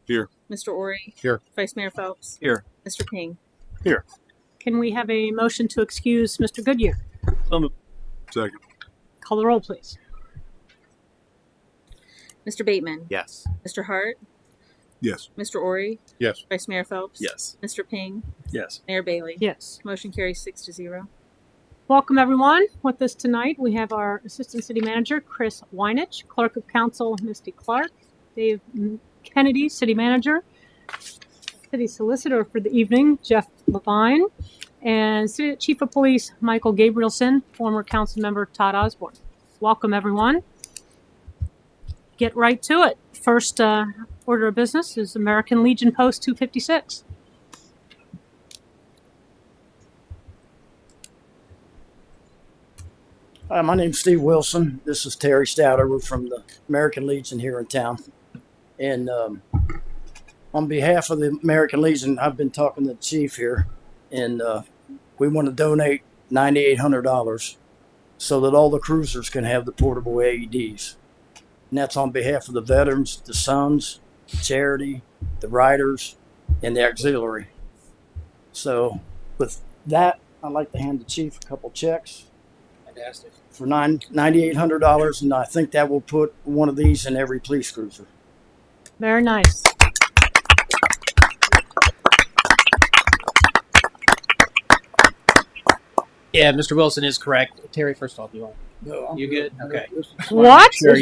Here. Mr. Ori. Here. Vice Mayor Phelps. Here. Mr. Ping. Here. Can we have a motion to excuse Mr. Goodyear? Second. Call the roll, please. Mr. Bateman. Yes. Mr. Hart. Yes. Mr. Ori. Yes. Vice Mayor Phelps. Yes. Mr. Ping. Yes. Mayor Bailey. Yes. Motion carries 6-0. Welcome, everyone. With us tonight, we have our Assistant City Manager, Chris Weinich, Clerk of Council, Misty Clark, Dave Kennedy, City Manager, City Solicitor for the evening, Jeff Levine, and City Chief of Police, Michael Gabrielson, former Council Member Todd Osborne. Welcome, everyone. Get right to it. First order of business is American Legion Post 256. Hi, my name's Steve Wilson. This is Terry Stouter. We're from the American Legion here in town. And on behalf of the American Legion, I've been talking to the chief here, and we want to donate $9,800 so that all the cruisers can have the portable AEDs. And that's on behalf of the veterans, the sons, the charity, the riders, and the auxiliary. So with that, I'd like to hand the chief a couple checks. Fantastic. For $9,800, and I think that will put one of these in every police cruiser. Very nice. Yeah, Mr. Wilson is correct. Terry, first off, No, you good? Okay. What? Sure,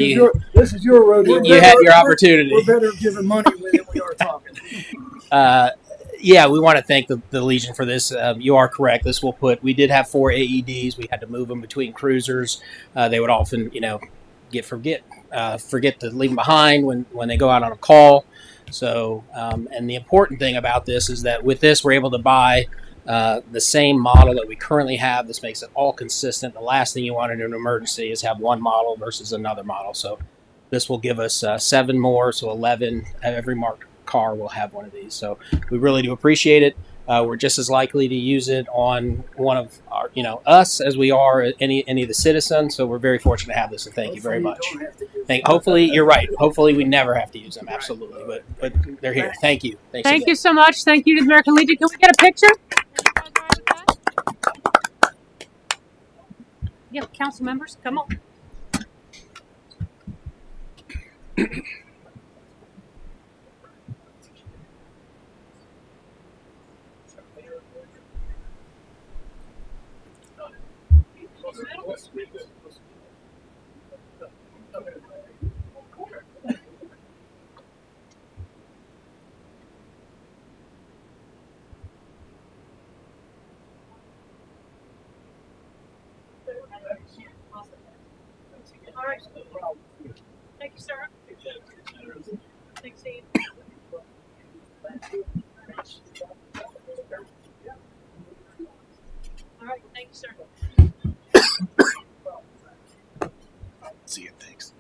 This is your rodeo. you had your opportunity. We're better at giving money than we are talking. Yeah, we want to thank the Legion for this. You are correct. This will we did have 4 AEDs. We had to move them between cruisers. They would often, forget to leave them behind when they go out on a call. So, and the important thing about this is that with this, we're able to buy the same model that we currently have. This makes it all consistent. The last thing you want in an emergency is have one model versus another model. So this will give us 7 more, so 11. Every marked car will have one of these. So we really do appreciate it. We're just as likely to use it on one of our, us as we are any of the citizens. So we're very fortunate to have this, and thank you very much. Hopefully, you're right. Hopefully, we never have to use them. Absolutely, but they're here. Thank you. Thank you so much. Thank you to the American Legion. Can we get a picture? Yeah, council members, come on. All right. Thank you, sir. Thanks, Steve. All right, thank you, sir. See you. Thanks.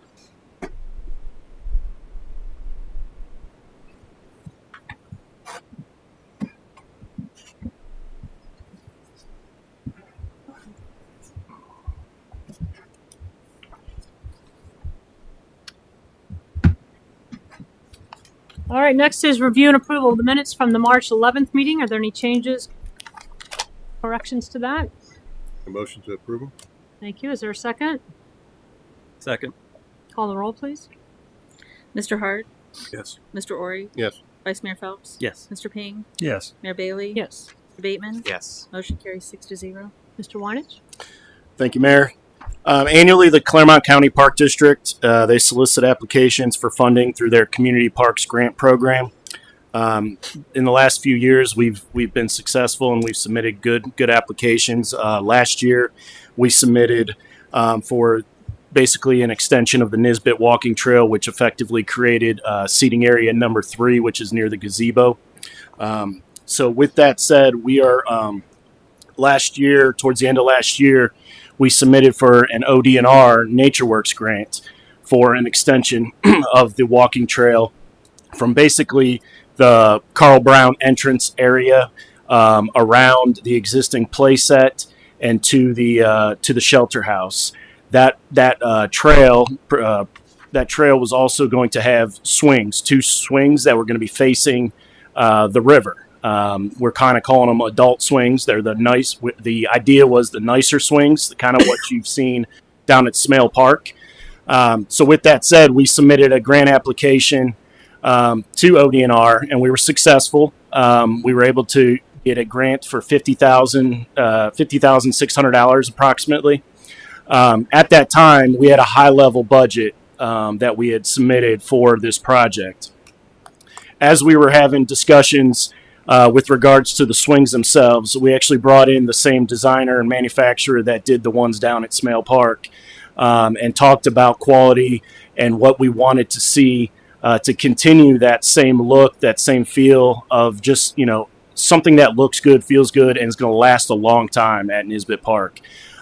All right, next is review and approval of the minutes from the March 11th meeting. Are there any changes, corrections to that? A motion to approve them? Thank you. Is there a second? Second. Call the roll, please. Mr. Hart. Yes. Mr. Ori. Yes. Vice Mayor Phelps. Yes. Mr. Ping. Yes. Mayor Bailey. Yes. Mr. Bateman. Yes. Motion carries 6-0. Mr. Weinich? Thank you, Mayor. Annually, the Claremont County Park District, they solicit applications for funding through their Community Parks Grant Program. In the last few years, we've been successful and we've submitted good applications. Last year, we submitted for basically an extension of the Nisbet Walking Trail, which effectively created seating area number 3, which is near the gazebo. So with that said, we are last year, towards the end of last year, we submitted for an ODNR NatureWorks grant for an extension of the walking trail from basically the Carl Brown entrance area around the existing playset and to the shelter house. That trail that trail was also going to have swings, 2 swings that were going to be facing the river. We're kind of calling them adult swings. They're the idea was the nicer swings, the kind of what you've seen down at Smale Park. So with that said, we submitted a grant application to ODNR, and we were successful. We were able to get a grant for $50,600 approximately. At that time, we had a high-level budget that we had submitted for this project. As we were having discussions with regards to the swings themselves, we actually brought in the same designer and manufacturer that did the ones down at Smale Park, and talked about quality and what we wanted to see to continue that same look, that same feel of just, something that looks good, feels good, and is going to last a long time at Nisbet Park.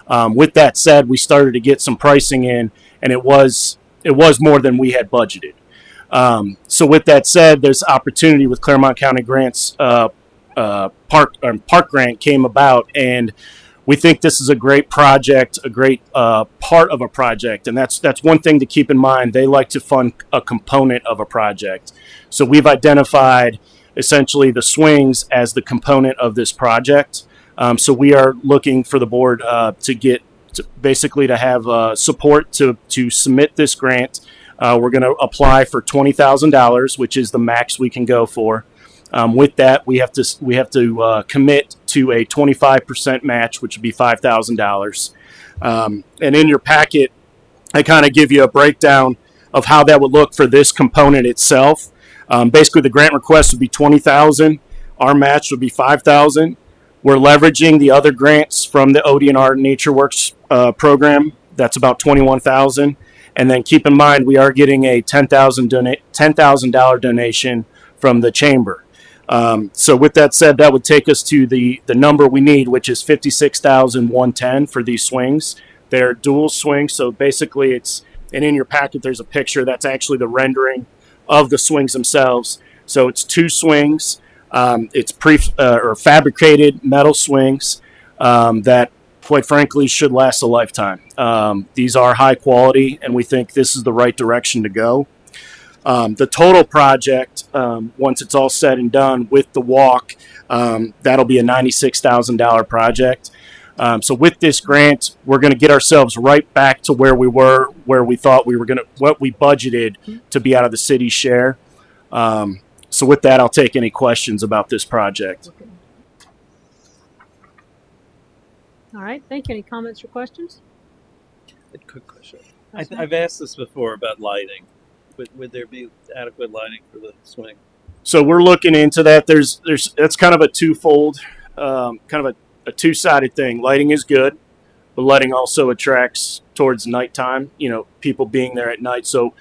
With that said, we started to get some pricing in, and it was more than we had budgeted. So with that said, there's opportunity with Claremont County Grants park grant came about, and we think this is a great project, a great part of a project, and that's one thing to keep in mind. They like to fund a component of a project, so we've identified essentially the swings as the component of this project. So we are looking for the board to have support to submit this grant. We're going to apply for $20,000, which is the max we can go for. With that, we have to commit to a 25% match, which would be $5,000. And in your packet, I kind of give you a breakdown of how that would look for this component itself. Basically, the grant request would be $20,000. Our match would be $5,000. We're leveraging the other grants from the ODNR NatureWorks program. That's about $21,000. And then keep in mind, we are getting a $10,000 donation from the chamber. So with that said, that would take us to the number we need, which is $56,110 for these swings. They're dual swings, so basically and in your packet there's a picture that's actually the rendering of the swings themselves. So it's 2 swings. It's fabricated metal swings that, quite frankly, should last a lifetime. These are high quality, and we think this is the right direction to go. The total project, once it's all said and done with the walk, that'll be a $96,000 project. So with this grant, we're going to get ourselves right back to where we were, where we thought we were what we budgeted to be out of the city's share. So with that, I'll take any questions about this project. Okay. All right, thank you. Any comments or questions? A quick question. I've asked this before about lighting. Would there be adequate lighting for the swing? So we're looking into that. That's kind of a twofold, kind of a two-sided thing. Lighting is good, but lighting also attracts towards nighttime, people being there at night. So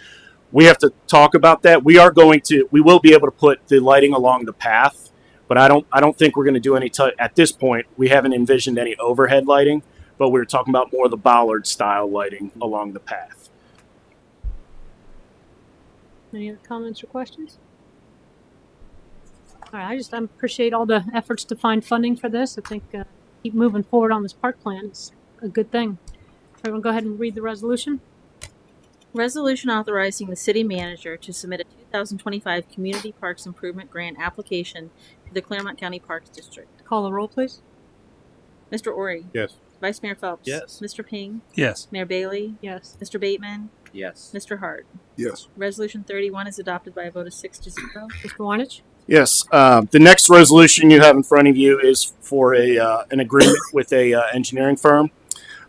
we have to talk about that. We will be able to put the lighting along the path, but I don't think we're going to do any, at this point, we haven't envisioned any overhead lighting, but we're talking about more of the bollard style lighting along the path. Any other comments or questions? All right, I appreciate all the efforts to find funding for this. I think keep moving forward on this park plan is a good thing. Everyone go ahead and read the resolution. Resolution authorizing the city manager to submit a 2025 Community Parks Improvement Grant application to the Claremont County Parks District. Call the roll, please. Mr. Ori. Yes. Vice Mayor Phelps. Yes. Mr. Ping. Yes. Mayor Bailey. Yes. Mr. Bateman. Yes. Mr. Hart. Yes. Resolution 31 is adopted by a vote of 6-0. Mr. Weinich? Yes. The next resolution you have in front of you is for an agreement with a engineering firm.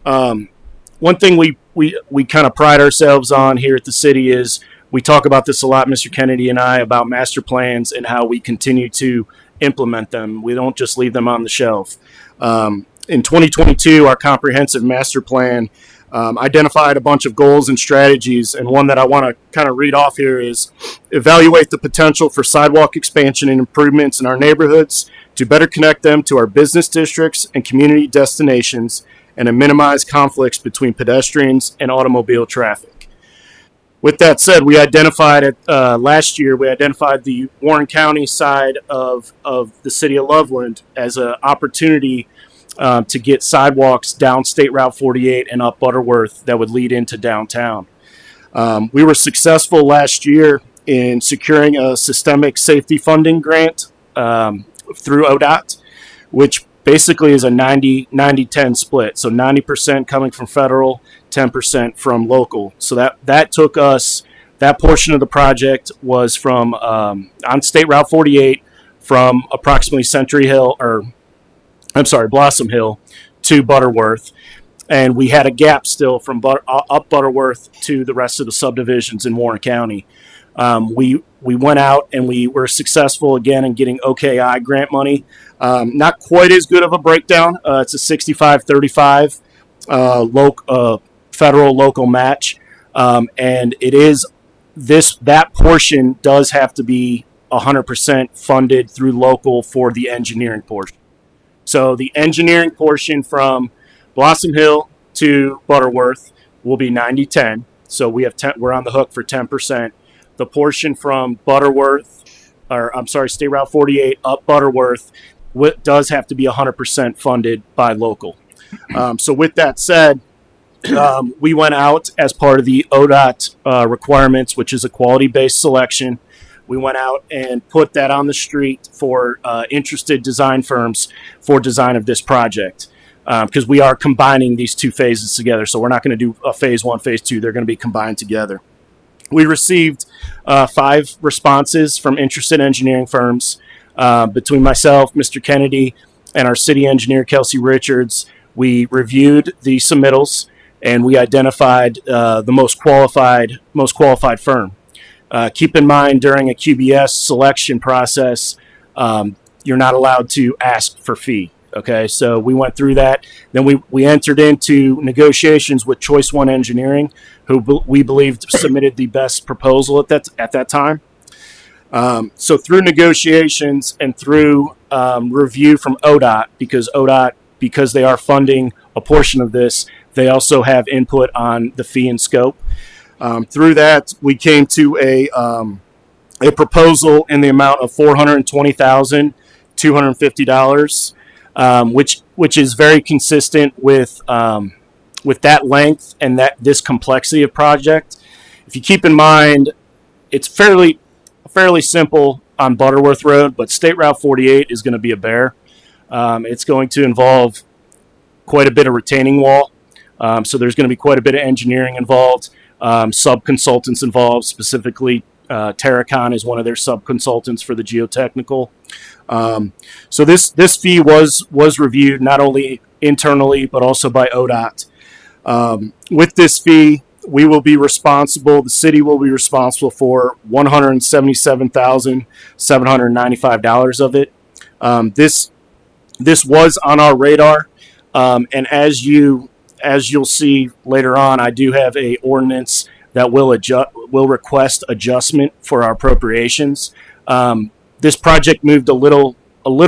One thing we kind of pride ourselves on here at the city is we talk about this a lot, Mr. Kennedy and I, about master plans and how we continue to implement them. We don't just leave them on the shelf. In 2022, our comprehensive master plan identified a bunch of goals and strategies, and one that I want to kind of read off here is evaluate the potential for sidewalk expansion and improvements in our neighborhoods to better connect them to our business districts and community destinations and to minimize conflicts between pedestrians and automobile traffic. With that said, we identified last year, we identified the Warren County side of the city of Loveland as an opportunity to get sidewalks down State Route 48 and up Butterworth that would lead into downtown. We were successful last year in securing a systemic safety funding grant through ODOT, which basically is a 90-10 split. So 90% coming from federal, 10% from local. So that took us, that portion of the project was from on State Route 48 from approximately Blossom Hill to Butterworth. And we had a gap still from up Butterworth to the rest of the subdivisions in Warren County. We went out and we were successful again in getting OKI grant money. Not quite as good of a breakdown. It's a 65-35 federal local match, and it is that portion does have to be 100% funded through local for the engineering portion. So the engineering portion from Blossom Hill to Butterworth will be 90-10. So we're on the hook for 10%. The portion from State Route 48 up Butterworth does have to be 100% funded by local. So with that said, we went out as part of the ODOT requirements, which is a quality-based selection. We went out and put that on the street for interested design firms for design of this project, because we are combining these two phases together. So we're not going to do a phase 1, phase 2. They're going to be combined together. We received 5 responses from interested engineering firms. Between myself, Mr. Kennedy, and our city engineer, Kelsey Richards, we reviewed the submittals and we identified the most qualified firm. Keep in mind, during a QBS selection process, you're not allowed to ask for fee. Okay, so we went through that. Then we entered into negotiations with Choice One Engineering, who we believed submitted the best proposal at that time. So through negotiations and through review from ODOT, because they are funding a portion of this, they also have input on the fee and scope. Through that, we came to a proposal in the amount of $420,250. Which is very consistent with that length and this complexity of project. If you keep in mind, it's fairly simple on Butterworth Road, but State Route 48 is going to be a bear. It's going to involve quite a bit of retaining wall. So there's going to be quite a bit of engineering involved, sub-consultants involved, specifically Terracon is one of their sub-consultants for the geotechnical. So this fee was reviewed not only internally but also by ODOT. With this fee, the city will be responsible for $177,795 of it. This was on our radar, and as you'll see later on, I do have a ordinance that will request adjustment for our appropriations. This project moved a little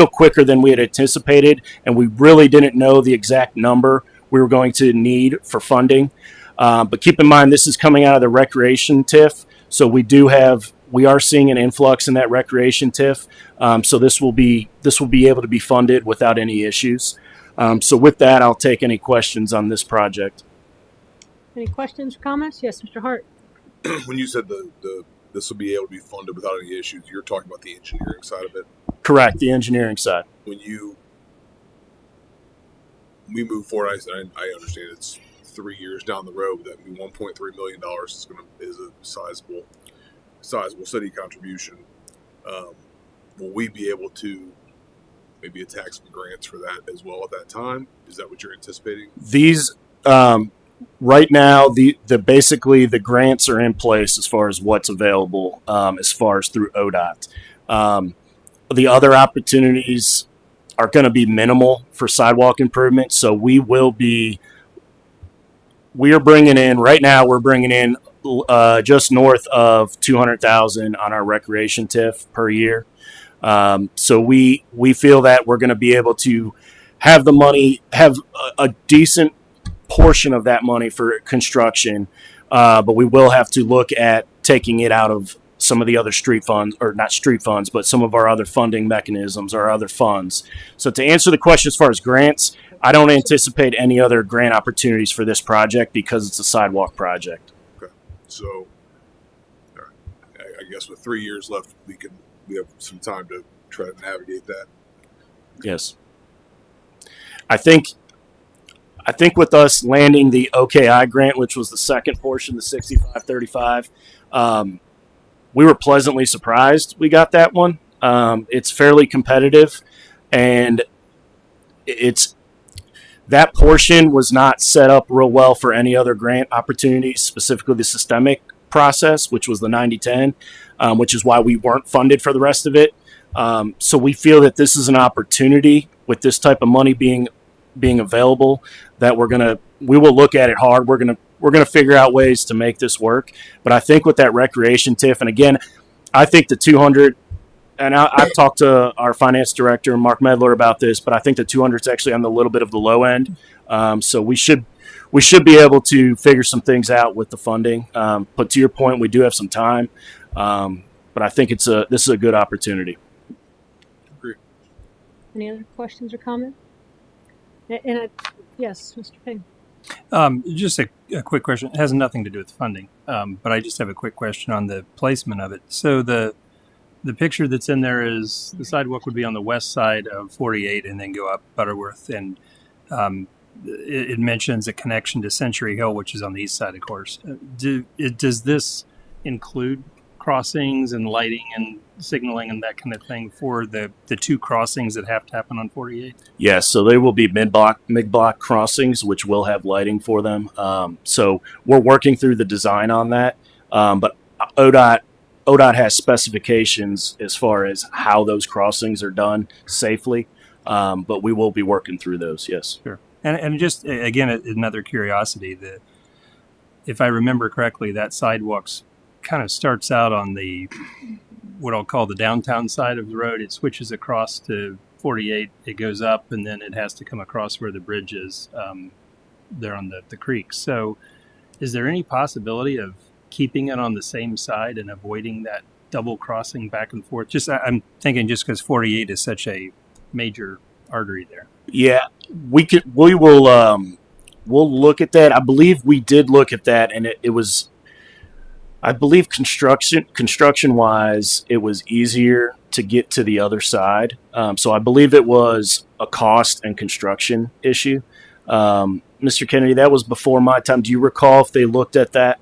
quicker than we had anticipated, and we really didn't know the exact number we were going to need for funding. But keep in mind, this is coming out of the recreation TIF, so we are seeing an influx in that recreation TIF. So this will be able to be funded without any issues. So with that, I'll take any questions on this project. Any questions or comments? Yes, Mr. Hart. When you said this will be able to be funded without any issues, you're talking about the engineering side of it? Correct, the engineering side. When we move forward, I understand it's 3 years down the road, that $1.3 million is a sizable city contribution. Will we be able to maybe attack some grants for that as well at that time? Is that what you're anticipating? These right now, basically the grants are in place as far as what's available, as far as through ODOT. The other opportunities are going to be minimal for sidewalk improvement. So we are bringing in right now. We're bringing in just north of $200,000 on our recreation TIF per year. So we feel that we're going to be able to have the money, have a decent portion of that money for construction, but we will have to look at taking it out of some of the other street funds, or not street funds, but some of our other funding mechanisms or other funds. So to answer the question as far as grants, I don't anticipate any other grant opportunities for this project because it's a sidewalk project. Okay. So I guess with 3 years left, we have some time to try to navigate that. Yes. I think with us landing the OKI grant, which was the second portion, the 6535, we were pleasantly surprised we got that one. It's fairly competitive, and that portion was not set up real well for any other grant opportunities, specifically the systemic process, which was the 90-10, which is why we weren't funded for the rest of it. So we feel that this is an opportunity with this type of money being available that we will look at it hard. We're gonna figure out ways to make this work. But I think with that recreation TIF, and again, I think the 200, and I've talked to our finance director, Mark Medler, about this, but I think the 200 is actually on the little bit of the low end. So we should be able to figure some things out with the funding. But to your point, we do have some time. But I think this is a good opportunity. Agree. Any other questions or comments? Yes, Mr. Ping. Just a quick question. It has nothing to do with funding, but I just have a quick question on the placement of it. So the picture that's in there is the sidewalk would be on the west side of 48 and then go up Butterworth, and it mentions a connection to Century Hill, which is on the east side, of course. Does this include crossings and lighting and signaling and that kind of thing for the two crossings that have to happen on 48? Yes, so they will be mid-block crossings, which will have lighting for them. So we're working through the design on that. But ODOT has specifications as far as how those crossings are done safely. But we will be working through those, yes. Sure. And just, again, another curiosity, if I remember correctly, that sidewalks kind of starts out on what I'll call the downtown side of the road. It switches across to 48, it goes up, and then it has to come across where the bridge is there on the creek. So is there any possibility of keeping it on the same side and avoiding that double crossing back and forth? I'm thinking just because 48 is such a major artery there. Yeah, we'll look at that. I believe we did look at that, and it was, I believe construction wise, it was easier to get to the other side. So I believe it was a cost and construction issue. Mr. Kennedy, that was before my time. Do you recall if they looked at that?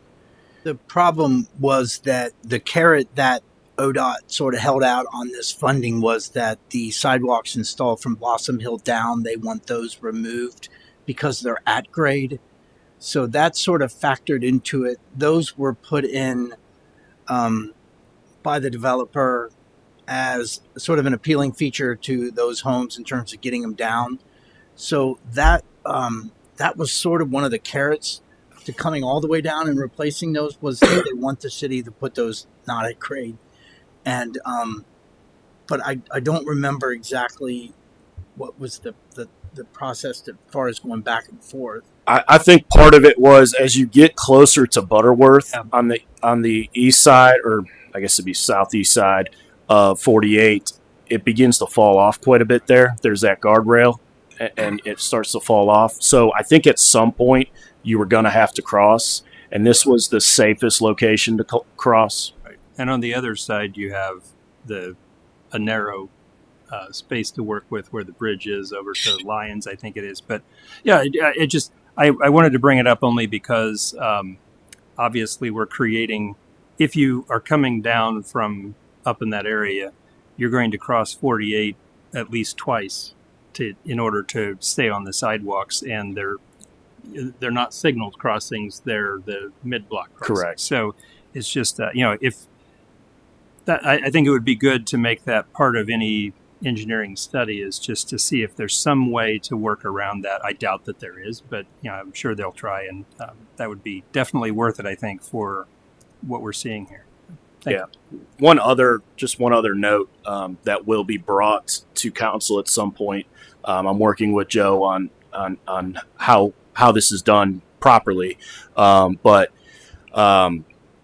The problem was that the carrot that ODOT sort of held out on this funding was that the sidewalks installed from Blossom Hill down, they want those removed because they're at grade. So that sort of factored into it. Those were put in by the developer as sort of an appealing feature to those homes in terms of getting them down. So that was sort of one of the carrots to coming all the way down and replacing those, was that they want the city to put those not at grade. And but I don't remember exactly what was the process as far as going back and forth. I think part of it was as you get closer to Butterworth on the east side, or I guess it'd be southeast side of 48, it begins to fall off quite a bit there. There's that guardrail, and it starts to fall off. So I think at some point you were going to have to cross, and this was the safest location to cross. Right. And on the other side, you have a narrow space to work with where the bridge is over to Lyons, I think it is. But yeah, I wanted to bring it up only because obviously we're creating, if you are coming down from up in that area, you're going to cross 48 at least twice in order to stay on the sidewalks, and they're not signaled crossings, they're the mid-block crossings. Correct. So it's just, if that, I think it would be good to make that part of any engineering study, is just to see if there's some way to work around that. I doubt that there is, but I'm sure they'll try, and that would be definitely worth it, I think, for what we're seeing here. Thank you. One other note that will be brought to council at some point. I'm working with Joe on how this is done properly, but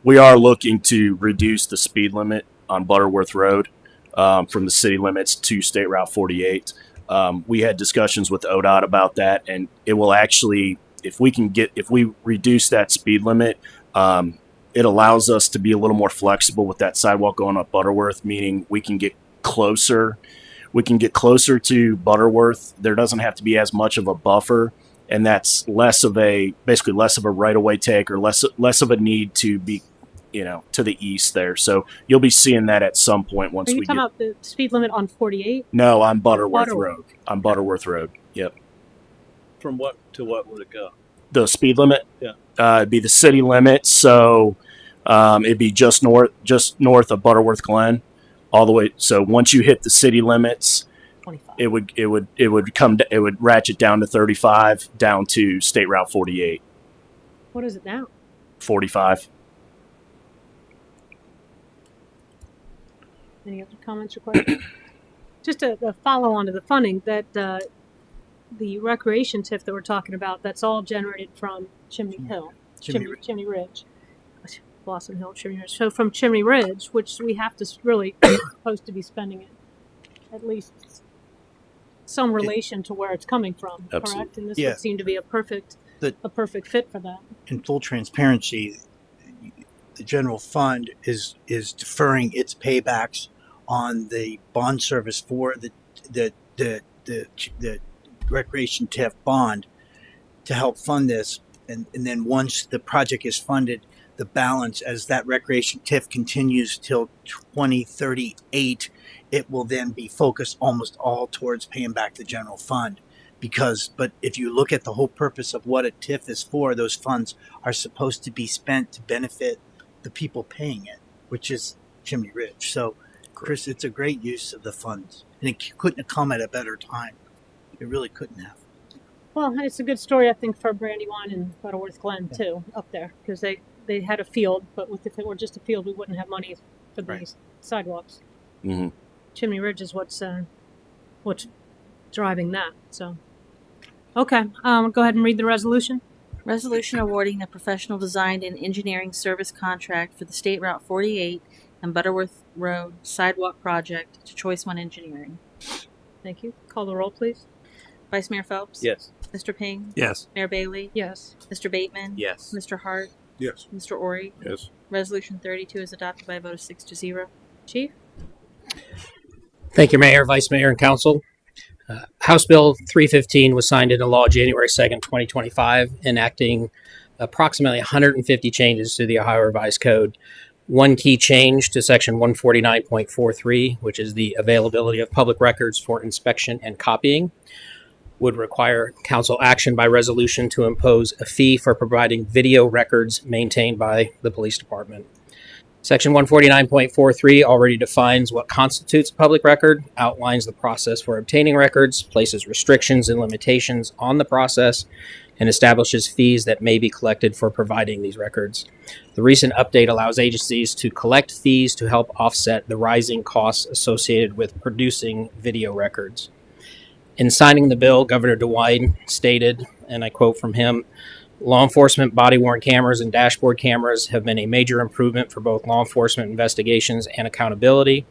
we are looking to reduce the speed limit on Butterworth Road from the city limits to State Route 48. We had discussions with ODOT about that, and it will actually, if we reduce that speed limit, it allows us to be a little more flexible with that sidewalk going up Butterworth, meaning we can get closer. We can get closer to Butterworth. There doesn't have to be as much of a buffer, and that's basically less of a right-of-way take, or less of a need to be, to the east there. So you'll be seeing that at some point once Are you we talking get. about the speed limit on 48? No, on Butterworth Butterworth. Road. On Butterworth Road. Yep. From what to what would it go? The speed limit. Yeah. It'd be the city limit. So it'd be just north of Butterworth Glen, all the way. So once you hit the city limits, 25. it would ratchet down to 35, down to State Route 48. What is it now? 45. Any other comments or questions? Just a follow on to the funding, that the recreation TIF that we're talking about, that's all generated from Chimney Hill, Chimney Ridge, Blossom Hill, Chimney Ridge. So from Chimney Ridge, which we have to really supposed to be spending it, at least some relation to where it's coming from, Absolutely. correct? And this Yeah. would seem to be a perfect fit for that. In full transparency, the general fund is deferring its paybacks on the bond service for the recreation TIF bond to help fund this, and then once the project is funded, the balance, as that recreation TIF continues till 2038, it will then be focused almost all towards paying back the general fund. But if you look at the whole purpose of what a TIF is for, those funds are supposed to be spent to benefit the people paying it, which is Chimney Ridge. So, Chris, it's a great use of the funds, and it couldn't have come at a better time. It really couldn't have. Well, and it's a good story, I think, for Brandywine and Butterworth Glen too, up there, because they had a field, but if it were just a field, we wouldn't have money for these sidewalks. Mm-hmm. Chimney Ridge is what's driving that. So, okay, go ahead and read the resolution. Resolution awarding the professional design and engineering service contract for the State Route 48 and Butterworth Road sidewalk project to Choice One Engineering. Thank you. Call the roll, please. Vice Mayor Phelps? Yes. Mr. Ping? Yes. Mayor Bailey? Yes. Mr. Bateman? Yes. Mr. Hart? Yes. Mr. Ori? Yes. Resolution 32 is adopted by a vote of 6-0. Chief. Thank you, Mayor, Vice Mayor, and Council. House Bill 315 was signed into law January 2nd, 2025, enacting approximately 150 changes to the Ohio Revised Code. One key change to Section 149.43, which is the availability of public records for inspection and copying, would require council action by resolution to impose a fee for providing video records maintained by the police department. Section 149.43 already defines what constitutes a public record, outlines the process for obtaining records, places restrictions and limitations on the process, and establishes fees that may be collected for providing these records. The recent update allows agencies to collect fees to help offset the rising costs associated with producing video records. In signing the bill, Governor DeWine stated, and I quote from him, "Law enforcement body-worn cameras and dashboard cameras have been a major improvement for both law enforcement investigations and accountability.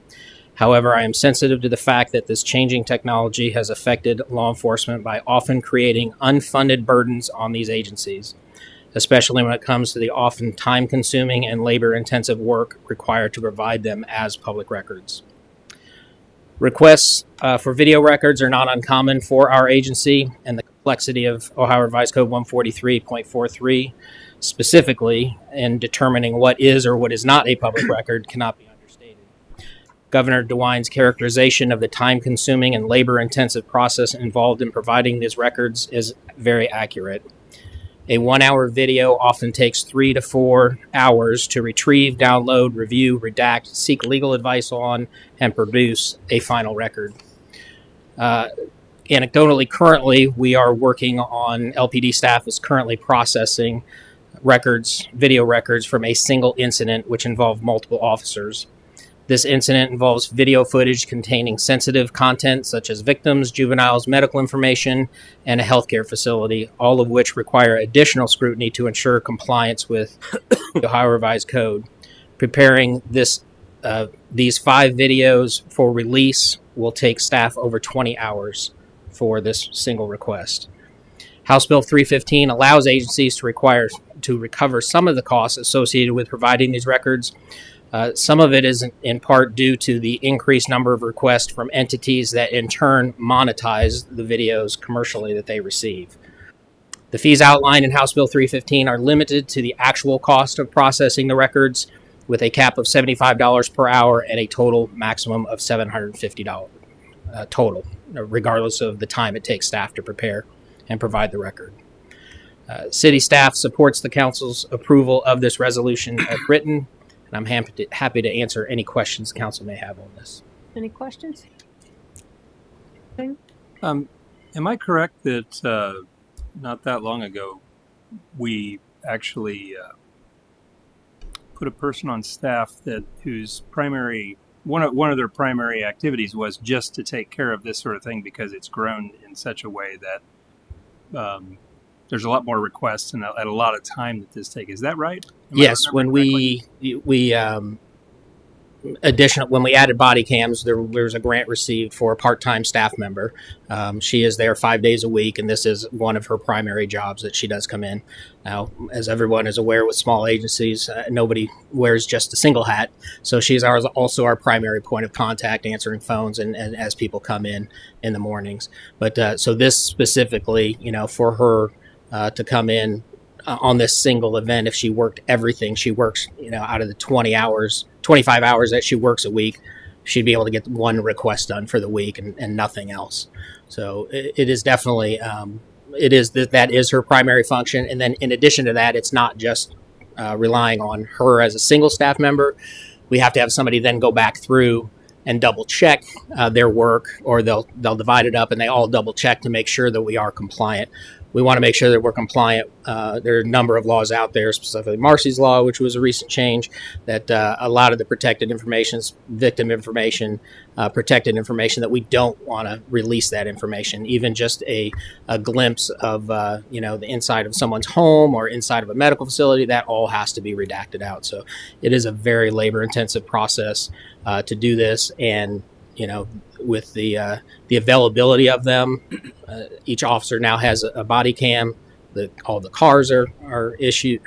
However, I am sensitive to the fact that this changing technology has affected law enforcement by often creating unfunded burdens on these agencies, especially when it comes to the often time-consuming and labor-intensive work required to provide them as public records. Requests for video records are not uncommon for our agency, and the complexity of Ohio Revised Code 143.43, specifically in determining what is or what is not a public record, cannot be understated. Governor DeWine's characterization of the time-consuming and labor-intensive process involved in providing these records is very accurate. A 1-hour video often takes 3 to 4 hours to retrieve, download, review, redact, seek legal advice on, and produce a final record. Anecdotally, currently, we are working on, LPD staff is currently processing records, video records from a single incident which involved multiple officers. This incident involves video footage containing sensitive content such as victims, juveniles, medical information, and a healthcare facility, all of which require additional scrutiny to ensure compliance with the Ohio Revised Code. Preparing these 5 videos for release will take staff over 20 hours for this single request. House Bill 315 allows agencies to to recover some of the costs associated with providing these records. Some of it is in part due to the increased number of requests from entities that in turn monetize the videos commercially that they receive. The fees outlined in House Bill 315 are limited to the actual cost of processing the records, with a cap of $75 per hour and a total maximum of $750 total, regardless of the time it takes staff to prepare and provide the record. City staff supports the council's approval of this resolution as written, and I'm happy to answer any questions the council may have on this. Any questions? Am I correct that not that long ago we actually put a person on staff whose primary one of their primary activities was just to take care of this sort of thing because it's grown in such a way that there's a lot more requests and a lot of time that this takes. Is that right? Yes, when we when we added body cams, there was a grant received for a part-time staff member. She is there 5 days a week, and this is one of her primary jobs that she does come in. Now, as everyone is aware with small agencies, nobody wears just a single hat. So she's also our primary point of contact, answering phones and as people come in the mornings. But so this specifically, for her to come in on this single event, if she worked everything she works, out of the 25 hours that she works a week, she'd be able to get one request done for the week and nothing else. So it is definitely, that is her primary function. And then in addition to that, it's not just relying on her as a single staff member. We have to have somebody then go back through and double check their work, or they'll divide it up and they all double check to make sure that we are compliant. We want to make sure that we're compliant. There are a number of laws out there, specifically Marcy's Law, which was a recent change, that a lot of the protected information, victim information, protected information, that we don't want to release that information. Even just a glimpse of the inside of someone's home or inside of a medical facility, that all has to be redacted out. So it is a very labor-intensive process to do this, and with the availability of them, each officer now has a body cam. All the cars are issued,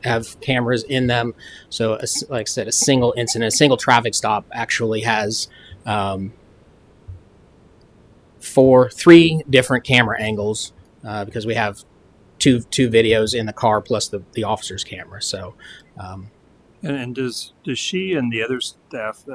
have cameras in them. So, like I said, a single incident, a single traffic stop actually has 3 different camera angles because we have two videos in the car plus the officer's camera. So, and does she and the other staff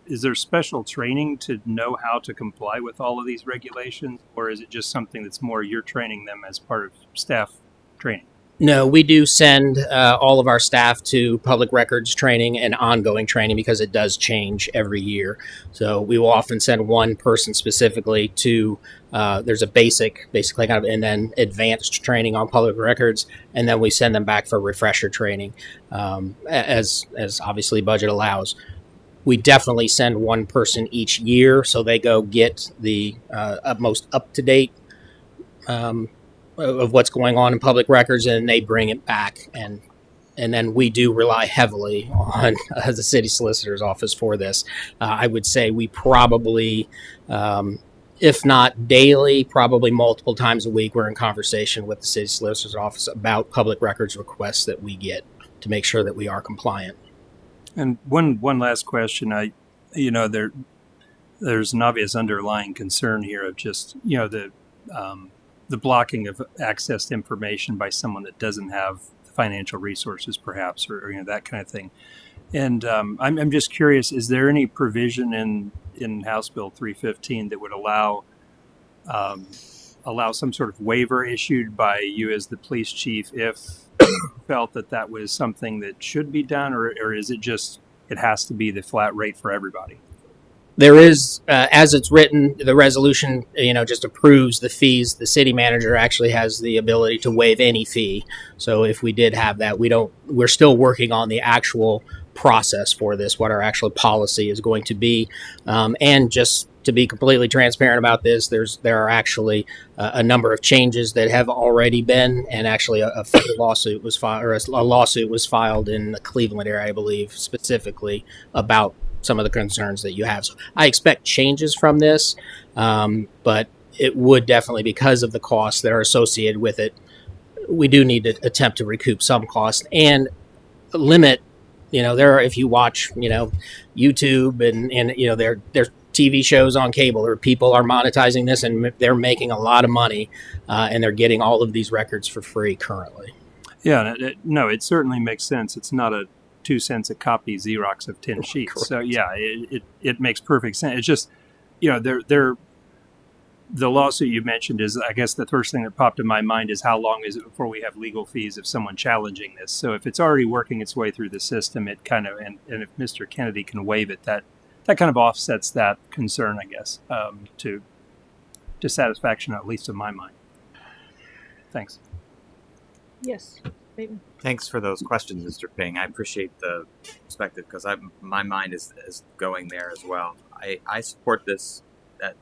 is there special training to know how to comply with all of these regulations, or is it just something that's more you're training them as part of staff training? No, we do send all of our staff to public records training and ongoing training because it does change every year. So we will often send one person specifically to, there's a basically kind of, and then advanced training on public records, and then we send them back for refresher training as obviously budget allows. We definitely send one person each year, so they go get the most up-to-date of what's going on in public records, and they bring it back. And then we do rely heavily on the city solicitor's office for this. I would say we probably, if not daily, probably multiple times a week, we're in conversation with the city solicitor's office about public records requests that we get to make sure that we are compliant. And one last question. There's an obvious underlying concern here of just the blocking of access to information by someone that doesn't have financial resources, perhaps, or that kind of thing. And I'm just curious: is there any provision in House Bill 315 that would allow some sort of waiver issued by you as the police chief if felt that was something that should be done, or is it just it has to be the flat rate for everybody? There is, as it's written, the resolution, just approves the fees. The city manager actually has the ability to waive any fee. So if we did have that, we're still working on the actual process for this, what our actual policy is going to be. And just to be completely transparent about this, there are actually a number of changes that have already been, and actually a federal lawsuit was filed, or a lawsuit was filed in the Cleveland area, I believe, specifically about some of the concerns that you have. So I expect changes from this, but it would definitely, because of the costs that are associated with it, we do need to attempt to recoup some cost and limit. There are, if you watch, YouTube and there's TV shows on cable, or people are monetizing this and they're making a lot of money, and they're getting all of these records for free currently. Yeah, no, it certainly makes sense. It's not a 2 cents a copy Xerox of 10 sheets. Correct. So yeah, it makes perfect sense. It's just, the lawsuit you mentioned is, I guess the first thing that popped in my mind is how long is it before we have legal fees of someone challenging this? So if it's already working its way through the system, it kind of, and if Mr. Kennedy can waive it, that kind of offsets that concern, I guess, to satisfaction, at least in my mind. Thanks. Yes. Bateman. Thanks for those questions, Mr. Ping. I appreciate the perspective because my mind is going there as well. I support this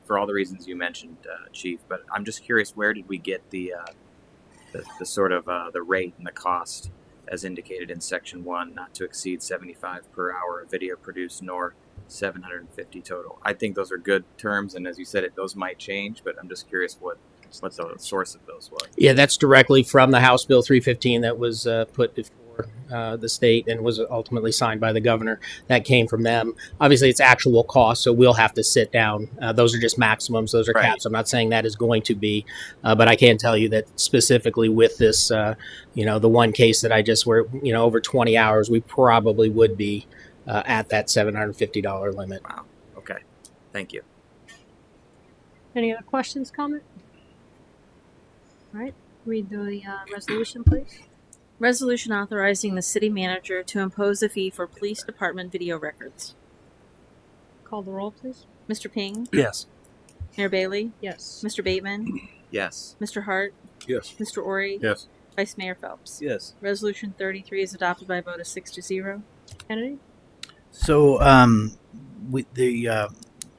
for all the reasons you mentioned, Chief. But I'm just curious, where did we get the sort of the rate and the cost as indicated in Section 1, not to exceed 75 per hour of video produced, nor 750 total? I think those are good terms, and as you said, those might change. But I'm just curious what the source of those was. Yeah, that's directly from the House Bill 315 that was put before the state and was ultimately signed by the governor. That came from them. Obviously, it's actual cost, so we'll have to sit down. Those are just maximums. Those are Right. caps. I'm not saying that is going to be, but I can tell you that specifically with this, the one case that I just were, over 20 hours, we probably would be at that $750 limit. Wow. Okay. Thank you. Any other questions, comment? All right. Read the resolution, please. Resolution authorizing the city manager to impose a fee for police department video records. Call the roll, please. Mr. Ping, Yes. Mayor Bailey, Yes. Mr. Bateman, Yes. Mr. Hart, Yes. Mr. Ori, Yes. Vice Mayor Phelps. Yes. Resolution 33 is adopted by a vote of 6-0. Kennedy? So, the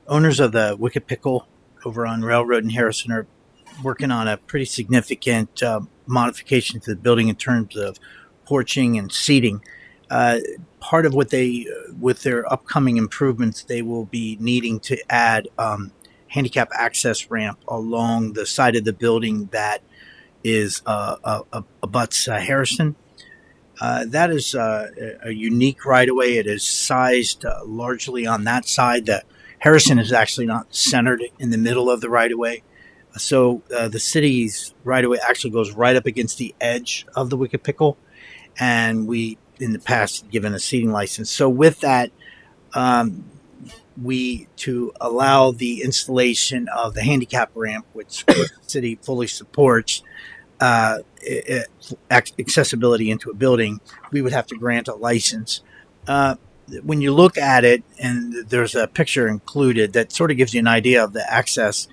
owners of the Wicked Pickle over on Railroad in Harrison are working on a pretty significant modification to the building in terms of porching and seating. Part of what with their upcoming improvements, they will be needing to add handicap access ramp along the side of the building that is abuts Harrison. That is a unique right-of-way. It is sized largely on that side. That Harrison is actually not centered in the middle of the right-of-way. So the city's right-of-way actually goes right up against the edge of the Wicked Pickle, and we, in the past, have given a seating license. So with that, to allow the installation of the handicap ramp, which the city fully supports, accessibility into a building, we would have to grant a license. When you look at it, and there's a picture included that sort of gives you an idea of the access.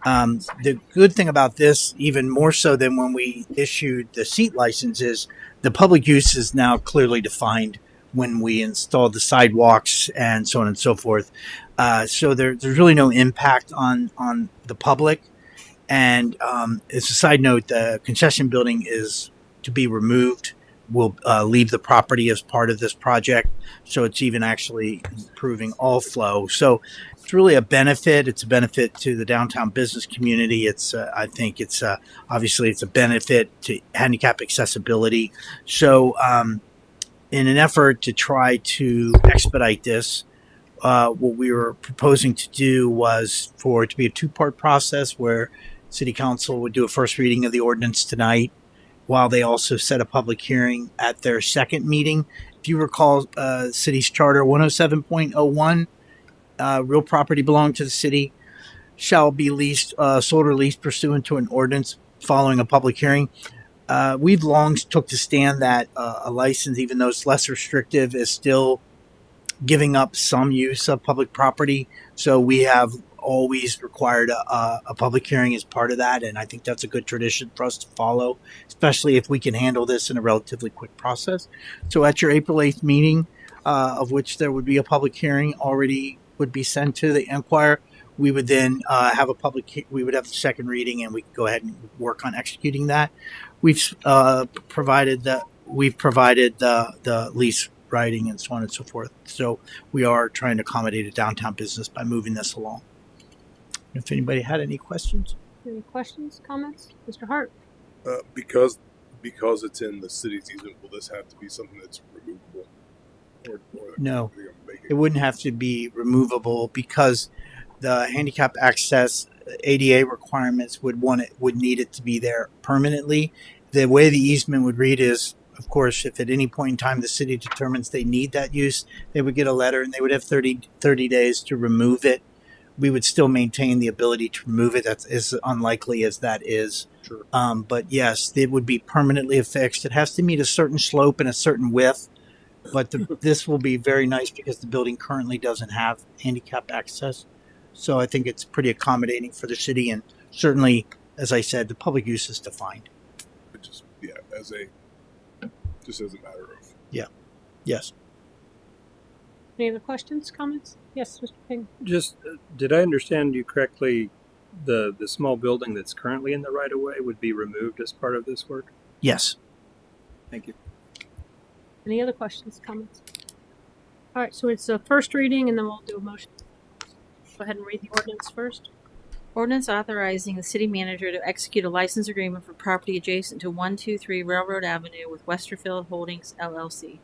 The good thing about this, even more so than when we issued the seat license, is the public use is now clearly defined when we installed the sidewalks and so on and so forth. So there's really no impact on the public. And as a side note, the concession building is to be removed. Will leave the property as part of this project. So it's even actually improving all flow. So it's really a benefit. It's a benefit to the downtown business community. It's I think it's obviously it's a benefit to handicap accessibility. So in an effort to try to expedite this, what we were proposing to do was for it to be a two-part process where City Council would do a first reading of the ordinance tonight, while they also set a public hearing at their second meeting. If you recall, city's charter 107.01, real property belonging to the city shall be leased, sold or leased pursuant to an ordinance following a public hearing. We've long took to stand that a license, even though it's less restrictive, is still giving up some use of public property. So we have always required a public hearing as part of that, and I think that's a good tradition for us to follow, especially if we can handle this in a relatively quick process. So at your April 8th meeting, of which there would be a public hearing already would be sent to the Enquirer, we would then have we would have the second reading, and we could go ahead and work on executing that. We've provided the lease writing and so on and so forth. So we are trying to accommodate a downtown business by moving this along. If anybody had any questions. Any questions, comments? Mr. Hart? Because because it's in the city's easement, will this have to be something that's removable? Or No. are they gonna make It wouldn't have to be removable because the handicap access ADA requirements would need it to be there permanently. The way the easement would read is, of course, if at any point in time the city determines they need that use, they would get a letter and they would have 30 days to remove it. We would still maintain the ability to remove it. That's as unlikely as that is. Sure. But yes, it would be permanently affixed. It has to meet a certain slope and a certain width. But this will be very nice because the building currently doesn't have handicap access. So I think it's pretty accommodating for the city. And certainly, as I said, the public use is defined. It just as a matter of Yes. Any other questions, comments? Yes, Mr. Ping. Just, did I understand you correctly? The small building that's currently in the right of way would be removed as part of this work? Yes. Thank you. Any other questions, comments? All right, so it's a first reading, and then we'll do a motion. Go ahead and read the ordinance first. Ordinance authorizing the city manager to execute a license agreement for property adjacent to 123 Railroad Avenue with Westerfield Holdings, LLC.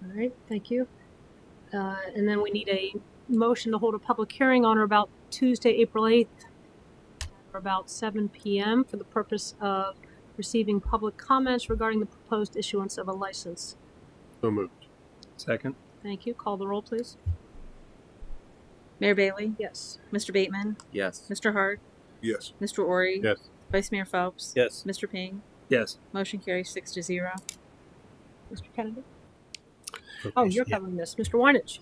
All right, thank you. And then we need a motion to hold a public hearing on or about Tuesday, April 8th, or about 7 p.m. for the purpose of receiving public comments regarding the proposed issuance of a license. so moved. Second? Thank you. Call the roll, please. Mayor Bailey? Yes. Mr. Bateman? Yes. Mr. Hart? Yes. Mr. Ori? Yes. Vice Mayor Phelps? Yes. Mr. Ping? Yes. Motion carries 6-0. Mr. Kennedy? Oh, you're covering this. Mr. Weinich?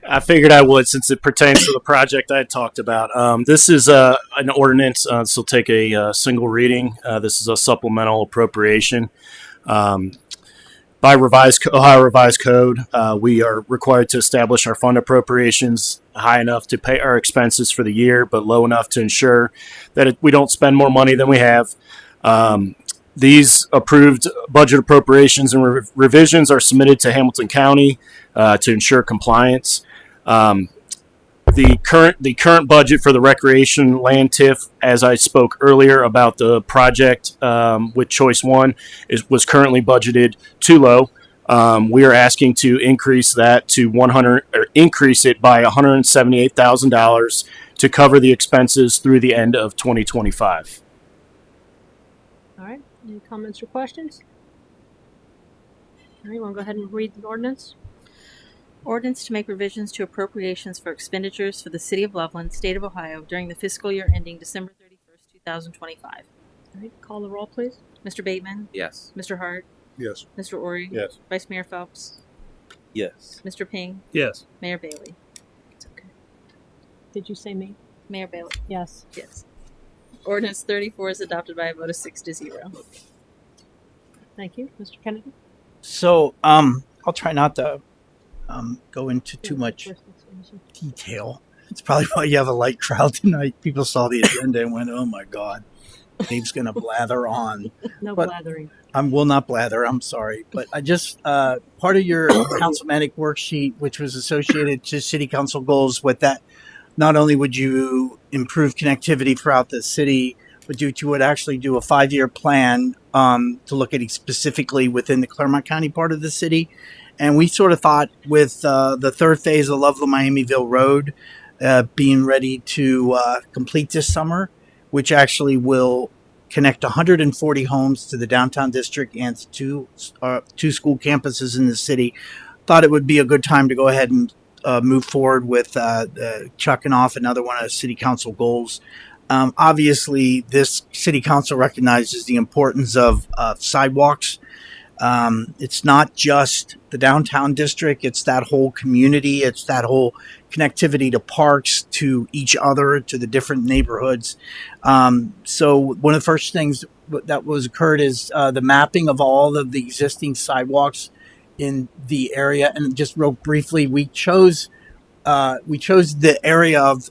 I figured I would since it pertains to the project I had talked about. This is an ordinance, so take a single reading. This is a supplemental appropriation. By Ohio Revised Code, we are required to establish our fund appropriations high enough to pay our expenses for the year, but low enough to ensure that we don't spend more money than we have. These approved budget appropriations and revisions are submitted to Hamilton County to ensure compliance. The current budget for the recreation land TIF, as I spoke earlier about the project with Choice One, was currently budgeted too low. We are asking to increase that to increase it by $178,000 to cover the expenses through the end of 2025. All right. Any comments or questions? All right, want to go ahead and read the ordinance? Ordinance to make revisions to appropriations for expenditures for the City of Loveland, State of Ohio during the fiscal year ending December 31st, 2025. All right, call the roll, please. Mr. Bateman? Yes. Mr. Hart? Yes. Mr. Ori? Yes. Vice Mayor Phelps? Yes. Mr. Ping? Yes. Mayor Bailey? It's okay. Did you say me? Mayor Bailey? Yes. Yes. Ordinance 34 is adopted by a vote of 6-0. Thank you. Mr. Kennedy? So I'll try not to go into too much First explanation. detail. It's probably why you have a light crowd tonight. People saw the agenda and went, "Oh my God, Dave's going to blather on." No But- blathering. I will not blather. I'm sorry, but I just part of your councilmanic worksheet, which was associated to city council goals, with that, not only would you improve connectivity throughout the city, but you would actually do a 5-year plan to look at it specifically within the Claremont County part of the city. And we sort of thought with the third phase of Loveland Miamiville Road being ready to complete this summer, which actually will connect 140 homes to the downtown district and to two school campuses in the city, thought it would be a good time to go ahead and move forward with chucking off another one of city council goals. Obviously, this city council recognizes the importance of sidewalks. It's not just the downtown district, it's that whole community, it's that whole connectivity to parks, to each other, to the different neighborhoods. So one of the first things that was occurred is the mapping of all of the existing sidewalks in the area. And just real briefly, we chose the area of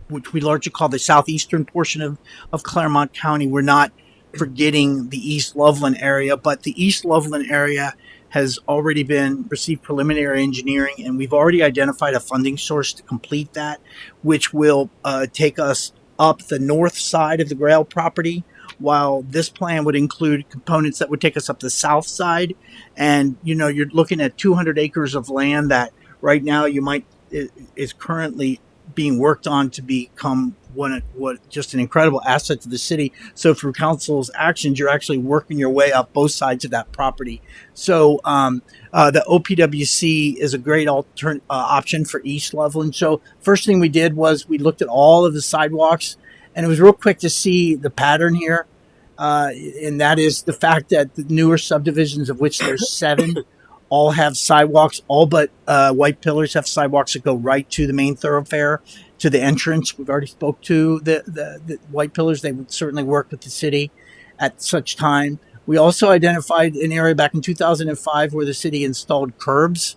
which we largely call the southeastern portion of Claremont County. We're not forgetting the East Loveland area, but the East Loveland area has already received preliminary engineering, and we've already identified a funding source to complete that, which will take us up the north side of the Grail property while this plan would include components that would take us up the south side. And, you're looking at 200 acres of land that right now is currently being worked on to become what just an incredible asset to the city. So through council's actions, you're actually working your way up both sides of that property. So the OPWC is a great option for East Loveland. So first thing we did was we looked at all of the sidewalks, and it was real quick to see the pattern here. And that is the fact that the newer subdivisions, of which there's 7, all have sidewalks. All but White Pillars have sidewalks that go right to the main thoroughfare, to the entrance. We've already spoke to the White Pillars. They would certainly work with the city at such time. We also identified an area back in 2005 where the city installed curbs.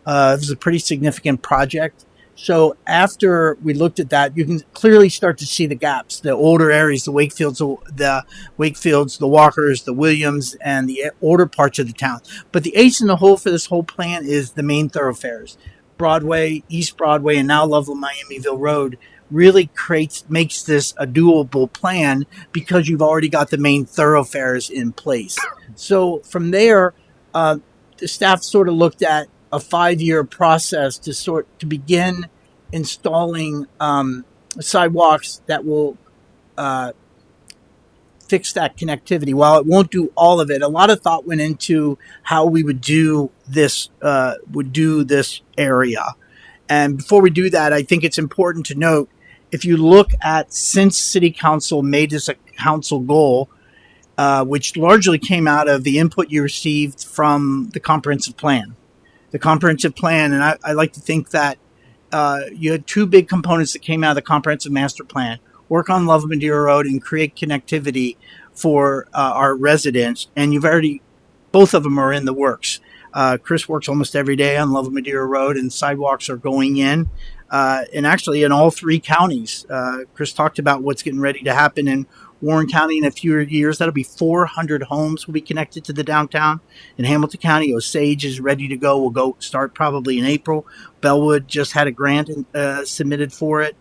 It was a pretty significant project. So after we looked at that, you can clearly start to see the gaps, the older areas, the Wakefields, the Walkers, the Williams, and the older parts of the town. But the ace in the hole for this whole plan is the main thoroughfares. Broadway, East Broadway, and now Loveland Miamiville Road really makes this a doable plan because you've already got the main thoroughfares in place. So from there, the staff sort of looked at a 5-year process to begin installing sidewalks that will fix that connectivity. While it won't do all of it, a lot of thought went into how we would do this area. And before we do that, I think it's important to note, if you look at since City Council made this a council goal, which largely came out of the input you received from the comprehensive plan. The comprehensive plan, and I like to think that you had 2 big components that came out of the comprehensive master plan: work on Loveland Madeira Road and create connectivity for our residents. And both of them are in the works. Chris works almost every day on Loveland Madeira Road, and sidewalks are going in, and actually in all 3 counties. Chris talked about what's getting ready to happen in Warren County in a few years. That'll be 400 homes will be connected to the downtown. In Hamilton County, Osage is ready to go. We'll go start probably in April. Bellwood just had a grant submitted for it,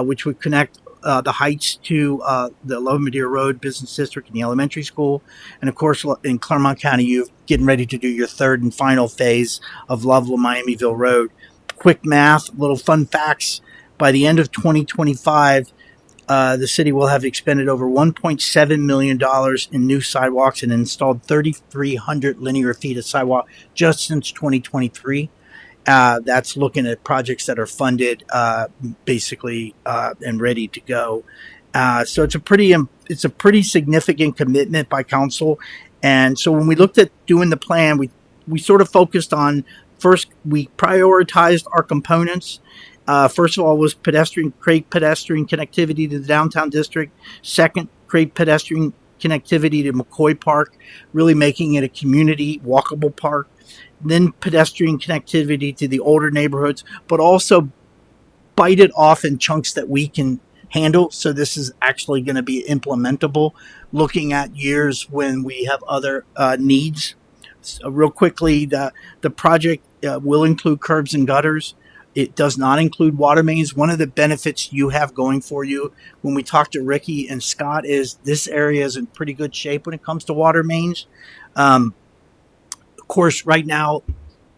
which would connect the Heights to the Loveland Madeira Road Business District and the elementary school. And of course, in Claremont County, you're getting ready to do your 3rd and final phase of Loveland Miamiville Road. Quick math, little fun facts. By the end of 2025, the city will have expended over $1.7 million in new sidewalks and installed 3,300 linear feet of sidewalk just since 2023. That's looking at projects that are funded, basically, and ready to go. So it's a pretty significant commitment by council. And so when we looked at doing the plan, we sort of focused on, first, we prioritized our components. First of all, was create pedestrian connectivity to the downtown district. Second, create pedestrian connectivity to McCoy Park, really making it a community walkable park. Then pedestrian connectivity to the older neighborhoods, but also bite it off in chunks that we can handle. So this is actually going to be implementable, looking at years when we have other needs. So real quickly, the project will include curbs and gutters. It does not include water mains. One of the benefits you have going for you when we talk to Ricky and Scott is this area is in pretty good shape when it comes to water mains. Of course, right now,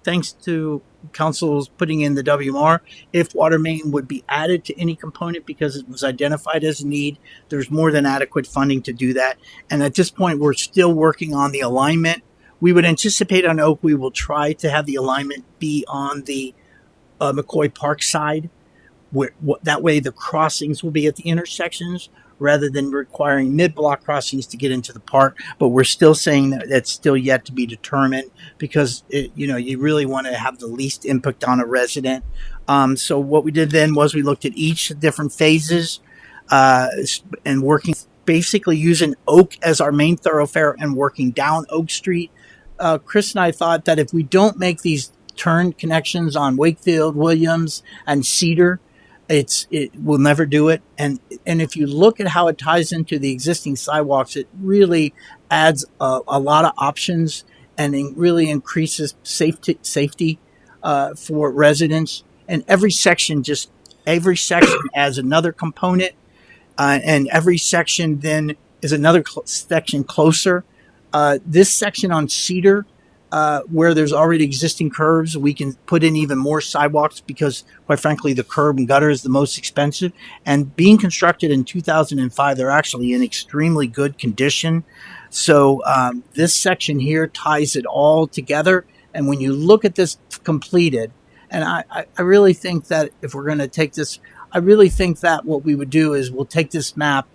thanks to council's putting in the WMR, if water main would be added to any component because it was identified as a need, there's more than adequate funding to do that. And at this point, we're still working on the alignment. We would anticipate on Oak, we will try to have the alignment be on the McCoy Park side, that way the crossings will be at the intersections rather than requiring mid-block crossings to get into the park. But we're still saying that that's still yet to be determined because you really want to have the least impact on a resident. So what we did then was we looked at each different phases and working, basically using Oak as our main thoroughfare and working down Oak Street. Chris and I thought that if we don't make these turn connections on Wakefield, Williams, and Cedar, it will never do it. And if you look at how it ties into the existing sidewalks, it really adds a lot of options and it really increases safety for residents. And every section adds another component, and every section then is another section closer. This section on Cedar, where there's already existing curbs, we can put in even more sidewalks because, quite frankly, the curb and gutter is the most expensive. And being constructed in 2005, they're actually in extremely good condition. So this section here ties it all together. And when you look at this completed, and I really think that if we're going to take this, I really think that what we would do is we'll take this map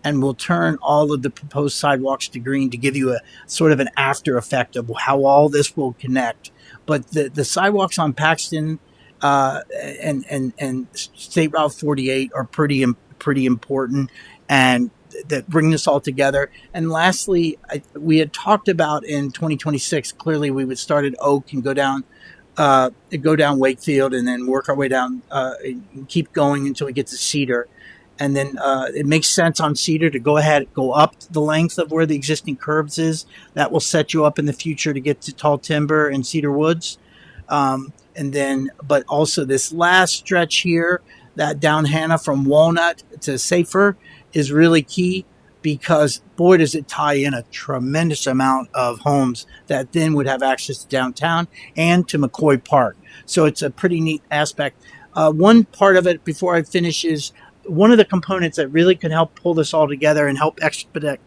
and we'll turn all of the proposed sidewalks to green to give you a sort of an after effect of how all this will connect. But the sidewalks on Paxton and State Route 48 are pretty important, and that bring this all together. And lastly, we had talked about in 2026, clearly we would start at Oak and go down Wakefield and then work our way down and keep going until we get to Cedar. And then it makes sense on Cedar to go up the length of where the existing curbs is. That will set you up in the future to get to Tall Timber and Cedar Woods. But also this last stretch here, that down Hannah from Walnut to Safer is really key because, boy, does it tie in a tremendous amount of homes that then would have access to downtown and to McCoy Park. So it's a pretty neat aspect. One part of it, before I finish, is one of the components that really can help pull this all together and help expedite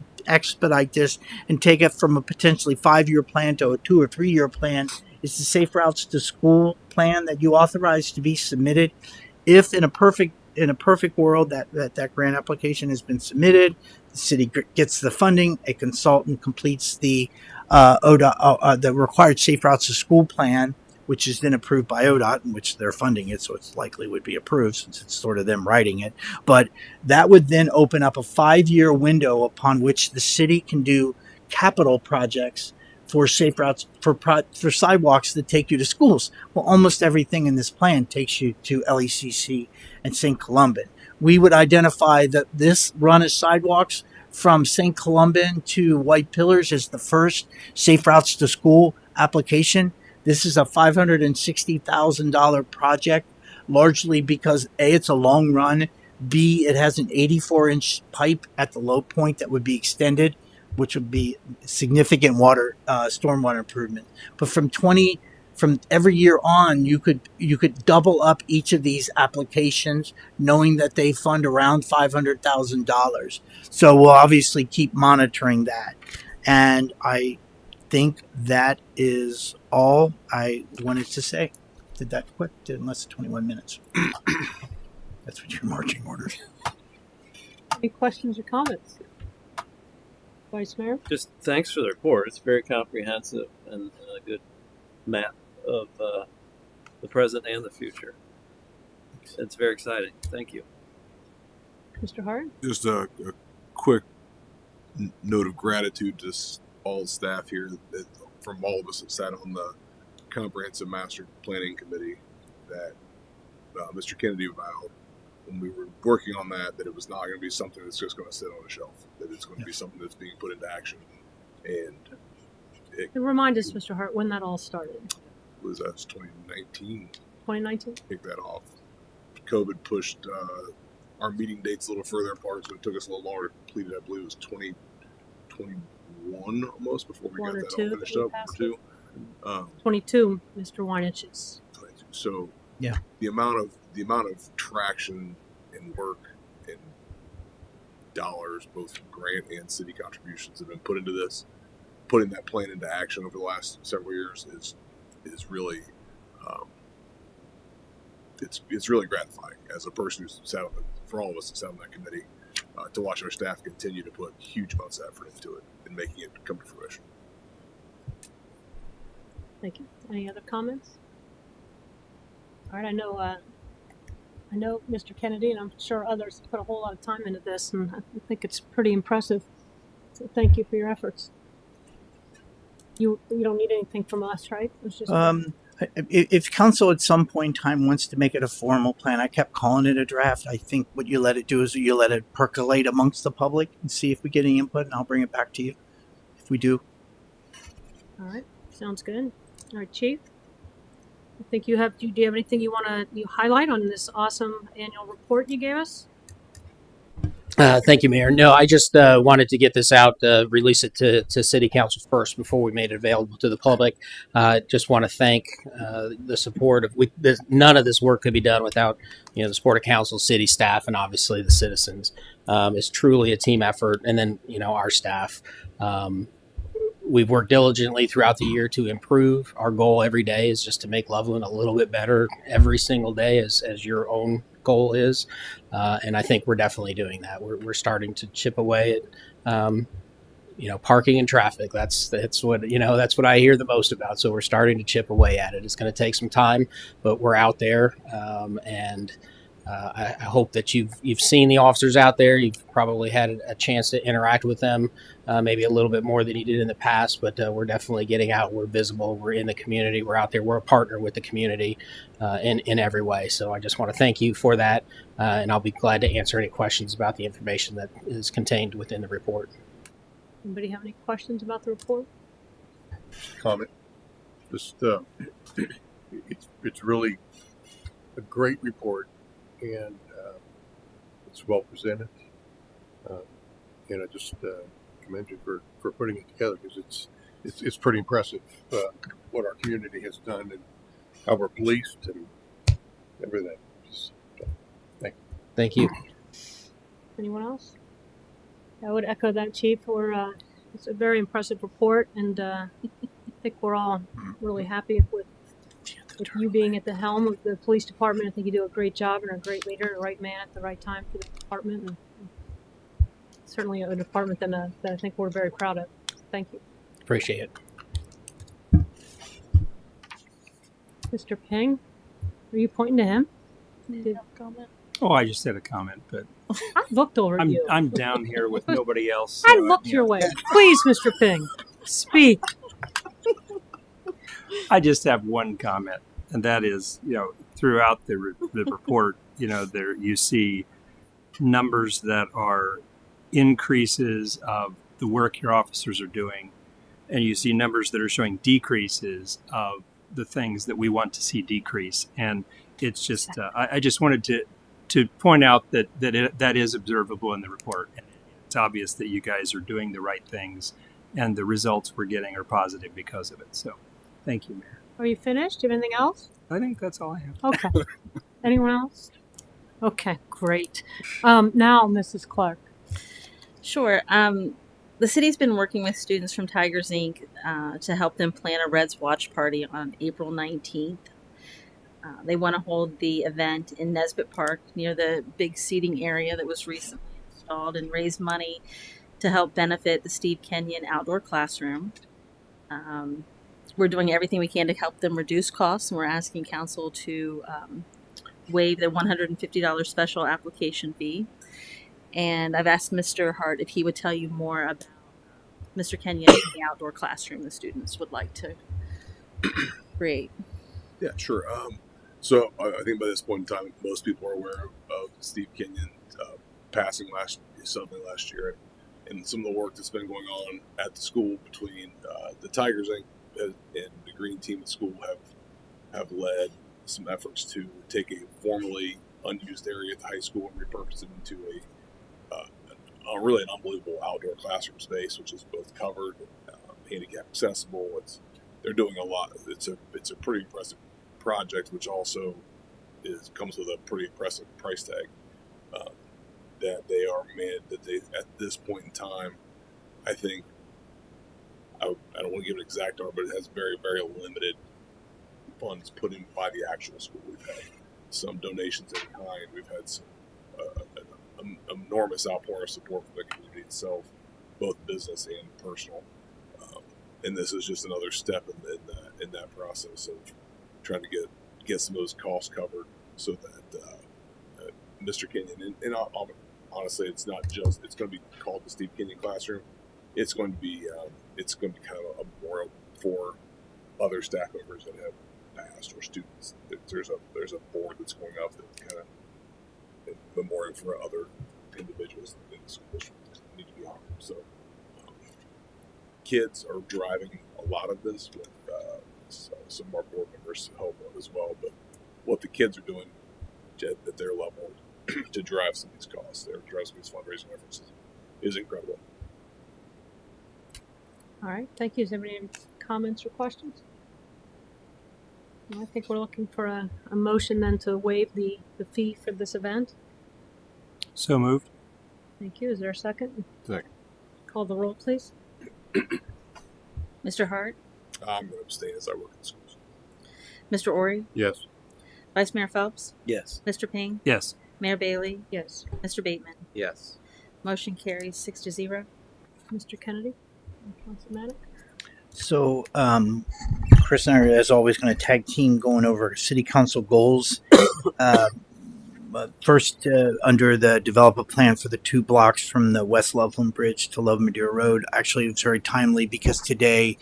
this and take it from a potentially 5-year plan to a 2 or 3 year plan is the Safe Routes to School plan that you authorized to be submitted. If in a perfect world that grant application has been submitted, the city gets the funding, a consultant completes the ODOT, the required Safe Routes to School plan, which is then approved by ODOT, in which they're funding it, so it's likely would be approved since it's sort of them writing it. But that would then open up a 5-year window upon which the city can do capital projects for safe routes, for sidewalks that take you to schools. Well, almost everything in this plan takes you to LECC and St. Columban. We would identify that this run of sidewalks from St. Columban to White Pillars is the first Safe Routes to School application. This is a $560,000 project, largely because A, it's a long run, B, it has an 84-inch pipe at the low point that would be extended, which would be significant stormwater improvement. But from every year on, you could double up each of these applications, knowing that they fund around $500,000. So we'll obviously keep monitoring that. And I think that is all I wanted to say. Did that quick? Did in less than 21 minutes. That's what your marching orders. Any questions or comments? Vice Mayor? Just thanks for the report. It's very comprehensive and a good map of the present and the future. It's very exciting. Thank you. Mr. Hart? Just a quick note of gratitude to all the staff here, from all of us that sat on the Comprehensive Master Planning Committee, that Mr. Kennedy vowed when we were working on that it was not going to be something that's just going to sit on a shelf, that it's going to be something that's being put into action. And remind us, Mr. Hart, when that all started. Was 2019. 2019? Kicked that off. COVID pushed our meeting dates a little further apart, so it took us a little longer to complete it. I believe it was 2021 almost before we got that all finished up. 22, Mr. Weinich's. So yeah, the amount of traction and work and dollars, both from grant and city contributions, have been put into this, putting that plan into action over the last several years is really it's really gratifying as a person who's sat on for all of us that sat on that committee, to watch our staff continue to put huge amounts of effort into it and making it come to fruition. Thank you. Any other comments? All right, I know Mr. Kennedy, and I'm sure others put a whole lot of time into this, and I think it's pretty impressive. So thank you for your efforts. You don't need anything from us, right? It's just if council at some point in time wants to make it a formal plan, I kept calling it a draft. I think what you let it do is you let it percolate amongst the public and see if we get any input, and I'll bring it back to you if we do. All right, sounds good. All right, Chief. I think do you have anything you want to highlight on this awesome annual report you gave us? Thank you, Mayor. No, I just wanted to get this out, release it to City Council first before we made it available to the public. Just want to thank the support of. None of this work could be done without the support of council, city staff, and obviously the citizens. It's truly a team effort, and then our staff. We've worked diligently throughout the year to improve. Our goal every day is just to make Loveland a little bit better every single day, as your own goal is. And I think we're definitely doing that. We're starting to chip away at, parking and traffic. That's what, that's what I hear the most about. So we're starting to chip away at it. It's going to take some time, but we're out there. I hope that you've seen the officers out there. You've probably had a chance to interact with them, maybe a little bit more than you did in the past. But we're definitely getting out. We're visible. We're in the community. We're out there. We're a partner with the community in every way. So I just want to thank you for that, and I'll be glad to answer any questions about the information that is contained within the report. Anybody have any questions about the report? Comment. Just it's really a great report, and it's well presented. And I just commend you for putting it together, because it's pretty impressive what our community has done and how we're policed and everything. Just, Thank you. Anyone else? I would echo that, Chief. It's a very impressive report, and I think we're all really happy with you being at the helm of the police department. I think you do a great job and are a great leader, a right man at the right time for the department, and certainly a department that I think we're very proud of. Thank you. Appreciate it. Mr. Ping, are you pointing to him? Comment. Oh, I just had a comment, but I looked over I'm you. I'm down here with nobody else. I looked your way. Please, Mr. Ping, speak. I just have one comment, and that is, throughout the report, there you see numbers that are increases of the work your officers are doing, and you see numbers that are showing decreases of the things that we want to see decrease. And it's just, I just wanted to point out that is observable in the report. And it's obvious that you guys are doing the right things, and the results we're getting are positive because of it. So thank you, Mayor. Are you finished? Do you have anything else? I think that's all I have. Okay. Anyone else? Okay, great. Now, Mrs. Clark. Sure. The city's been working with students from Tigers Inc. To help them plan a Reds watch party on April 19th. They want to hold the event in Nesbitt Park near the big seating area that was recently installed, and raise money to help benefit the Steve Kenyon outdoor classroom. We're doing everything we can to help them reduce costs, and we're asking council to waive their $150 special application fee. And I've asked Mr. Hart if he would tell you more about Mr. Kenyon and the outdoor classroom the students would like to create. Yeah, sure. So I think by this point in time, most people are aware of Steve Kenyon passing suddenly last year, and some of the work that's been going on at the school between the Tigers Inc. and the Green Team at school have led some efforts to take a formerly unused area at the high school and repurpose it into really an unbelievable outdoor classroom space, which is both covered, handicap accessible. They're doing a lot. It's a pretty impressive project, which also comes with a pretty impressive price tag. That they at this point in time, I think, I don't want to give an exact number, but it has very, very limited funds put in by the actual school. We've had some donations in kind. We've had some an enormous outpouring of support from the community itself, both business and personal. And this is just another step in that process of trying to get some of those costs covered, so that Mr. Kenyon and honestly, it's not just it's going to be called the Steve Kenyon Classroom. It's going to be kind of a memorial for other staff members that have passed, or students. There's a board that's going up that kind of memorial for other individuals in the school district that need to be honored. So kids are driving a lot of this with some of our board members help as well. But what the kids are doing at their level to drive some of these costs there, drive some of these fundraising efforts is incredible. All right, thank you. Is there any comments or questions? Well, I think we're looking for a motion then to waive the fee for this event. So moved. Thank you. Is there a second? Second. Call the roll, please. Mr. Hart, I'm going to abstain as I work in schools. Mr. Ori, Yes. Vice Mayor Phelps, Yes. Mr. Ping, Yes. Mayor Bailey, Yes. Mr. Bateman. Yes. Motion carries 6-0. Mr. Kennedy and Council Maddox. So, Chris and I are, as always, going to tag team going over city council goals. But first, under the develop a plan for the 2 blocks from the West Loveland Bridge to Love Madeira Road. Actually, it's very timely because today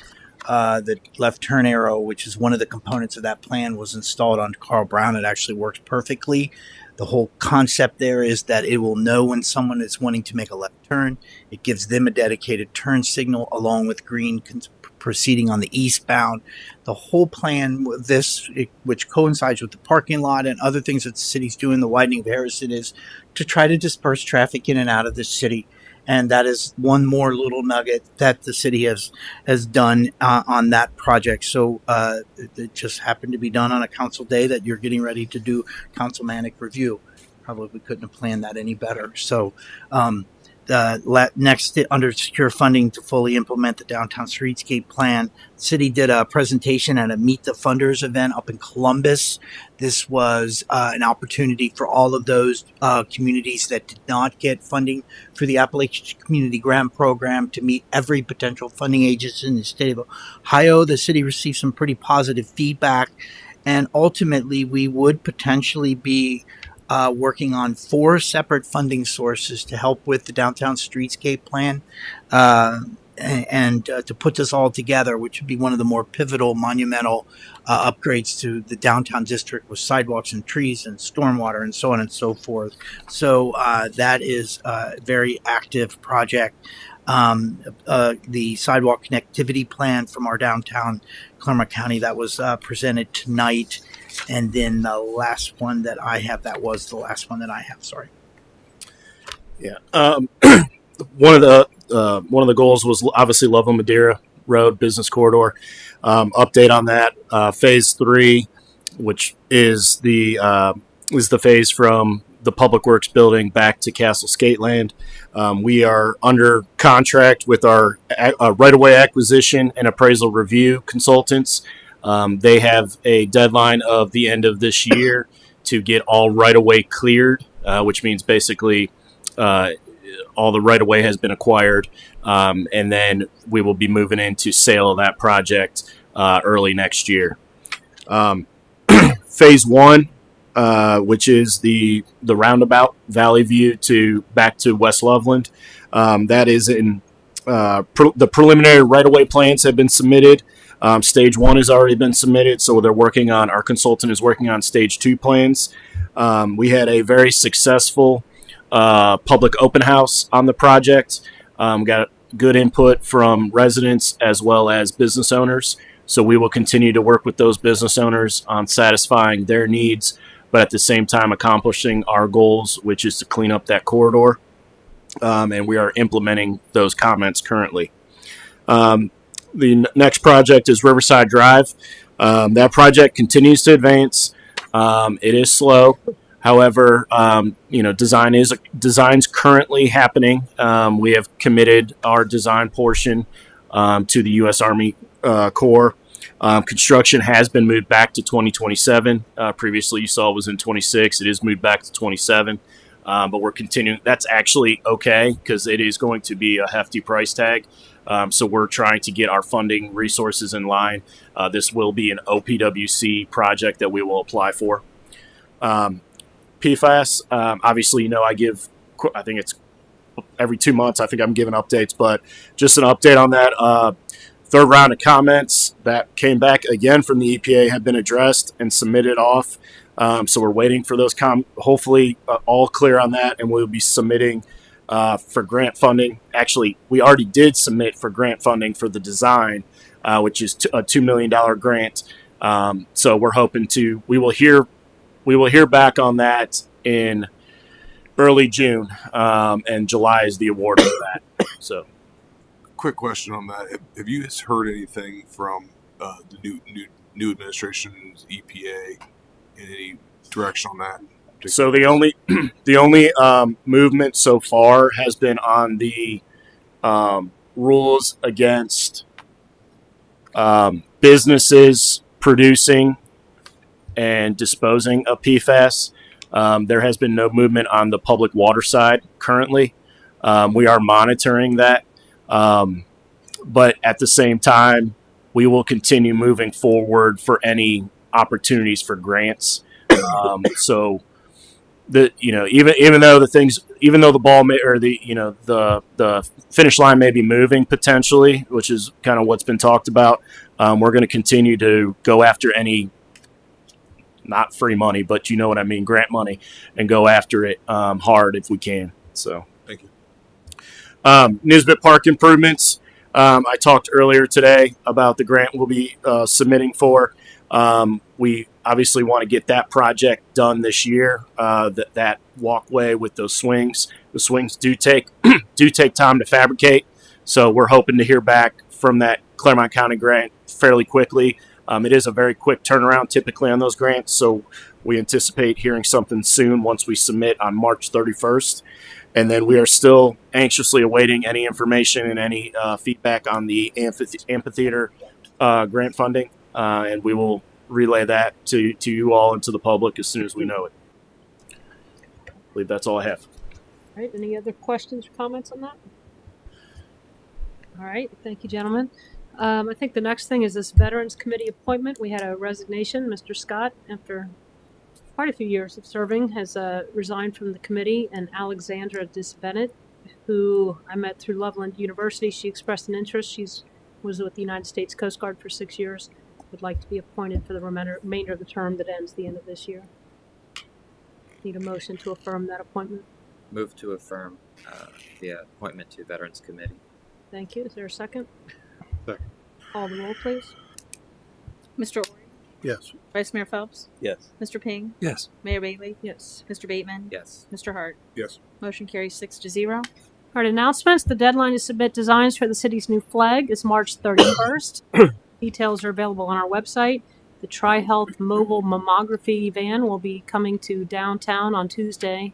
the left turn arrow, which is one of the components of that plan, was installed on Carl Brown. It actually works perfectly. The whole concept there is that it will know when someone is wanting to make a left turn. It gives them a dedicated turn signal along with green proceeding on the eastbound. The whole plan with this, which coincides with the parking lot and other things that the city's doing, the widening of Harrison, is to try to disperse traffic in and out of the city. And that is one more little nugget that the city has done on that project. So it just happened to be done on a council day that you're getting ready to do councilmanic review. Probably couldn't have planned that any better. So next, under secure funding to fully implement the downtown streetscape plan, the city did a presentation at a Meet the Funders event up in Columbus. This was an opportunity for all of those communities that did not get funding through the Appalachian Community Grant Program to meet every potential funding agency in the state of Ohio. The city received some pretty positive feedback, and ultimately we would potentially be working on 4 separate funding sources to help with the downtown streetscape plan and to put this all together, which would be one of the more pivotal, monumental upgrades to the downtown district with sidewalks and trees and stormwater and so on and so forth. So that is a very active project. The sidewalk connectivity plan from our downtown Claremont County that was presented tonight. And then the last one that I have, sorry. Yeah. One of the goals was obviously Loveland Madeira Road Business Corridor. Update on that. Phase 3, which is the phase from the Public Works building back to Castle Skateland. We are under contract with our right-of-way acquisition and appraisal review consultants. They have a deadline of the end of this year to get all right-of-way cleared, which means basically all the right-of-way has been acquired, and then we will be moving into sale of that project early next year. Phase 1, which is the roundabout Valley View back to West Loveland, that is in the preliminary right-of-way plans have been submitted. Stage 1 has already been submitted, so our consultant is working on stage 2 plans. We had a very successful public open house on the project. Got good input from residents as well as business owners. So we will continue to work with those business owners on satisfying their needs, but at the same time accomplishing our goals, which is to clean up that corridor. And we are implementing those comments currently. The next project is Riverside Drive. That project continues to advance. It is slow. However, design's currently happening. We have committed our design portion to the U.S. Army Corps. Construction has been moved back to 2027. Previously, you saw it was in 26. It is moved back to 27. But we're continuing. That's actually okay because it is going to be a hefty price tag. So we're trying to get our funding resources in line. This will be an OPWC project that we will apply for. PFAS, obviously, I think it's every 2 months, I think I'm giving updates, but just an update on that. Third round of comments that came back again from the EPA have been addressed and submitted off. So we're waiting for those hopefully all clear on that, and we'll be submitting for grant funding. Actually, we already did submit for grant funding for the design, which is a $2 million grant. So we're hoping we will hear back on that in early June, and July is the award of that. So. Quick question on that: Have you guys heard anything from the new administration's EPA in any direction on that? So the only movement so far has been on the rules against businesses producing and disposing of PFAS. There has been no movement on the public water side currently. We are monitoring that, but at the same time, we will continue moving forward for any opportunities for grants. So even though the ball may, or the finish line may be moving potentially, which is kind of what's been talked about, we're going to continue to go after any, not free money, but you know what I mean, grant money, and go after it hard if we can. So Thank you. Nisbet Park improvements. I talked earlier today about the grant we'll be submitting for. We obviously want to get that project done this year. That walkway with those swings. The swings do take time to fabricate, so we're hoping to hear back from that Claremont County grant fairly quickly. It is a very quick turnaround typically on those grants, so we anticipate hearing something soon once we submit on March 31st. And then we are still anxiously awaiting any information and any feedback on the amphitheater grant funding, and we will relay that to you all and to the public as soon as we know it. I believe that's all I have. All right. Any other questions or comments on that? All right. Thank you, gentlemen. I think the next thing is this Veterans Committee appointment. We had a resignation. Mr. Scott, after quite a few years of serving, has resigned from the committee, and Alexandra Disbennett, who I met through Loveland University, she expressed an interest. She was with the United States Coast Guard for 6 years, would like to be appointed for the remainder of the term that ends the end of this year. Need a motion to affirm that appointment. Move to affirm the appointment to Veterans Committee. Thank you. Is there a second? Second. Call the roll, please. Mr. Ori, Yes. Vice Mayor Phelps, Yes. Mr. Ping, Yes. Mayor Bailey, Yes. Mr. Bateman, Yes. Mr. Hart. Yes. Motion carries 6-0. All right, announcements. The deadline to submit designs for the city's new flag is March 31st. Details are available on our website. The Tri-Health mobile mammography van will be coming to downtown on Tuesday,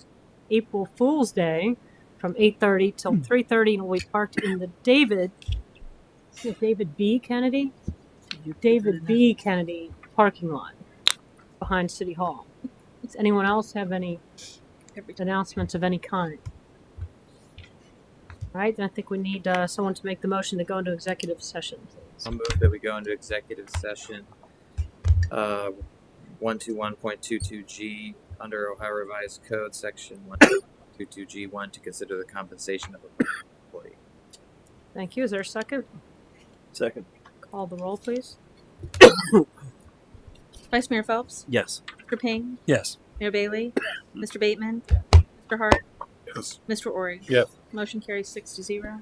April Fool's Day, from 8:30 till 3:30, and will be parked in the David B. Kennedy parking lot behind City Hall. Does anyone else have any announcements of any kind? All right, then I think we need someone to make the motion to go into executive session, please. I'll move that we go into executive session 121.22G under Ohio Revised Code section 122G1 to consider the compensation of a employee. Thank you. Is there a second? Second. Call the roll, please. Vice Mayor Phelps, Yes. Mr. Ping, Yes. Mayor Bailey, Mr. Bateman, Mr. Hart, Yes. Mr. Ori. Yes. Motion carries 6-0.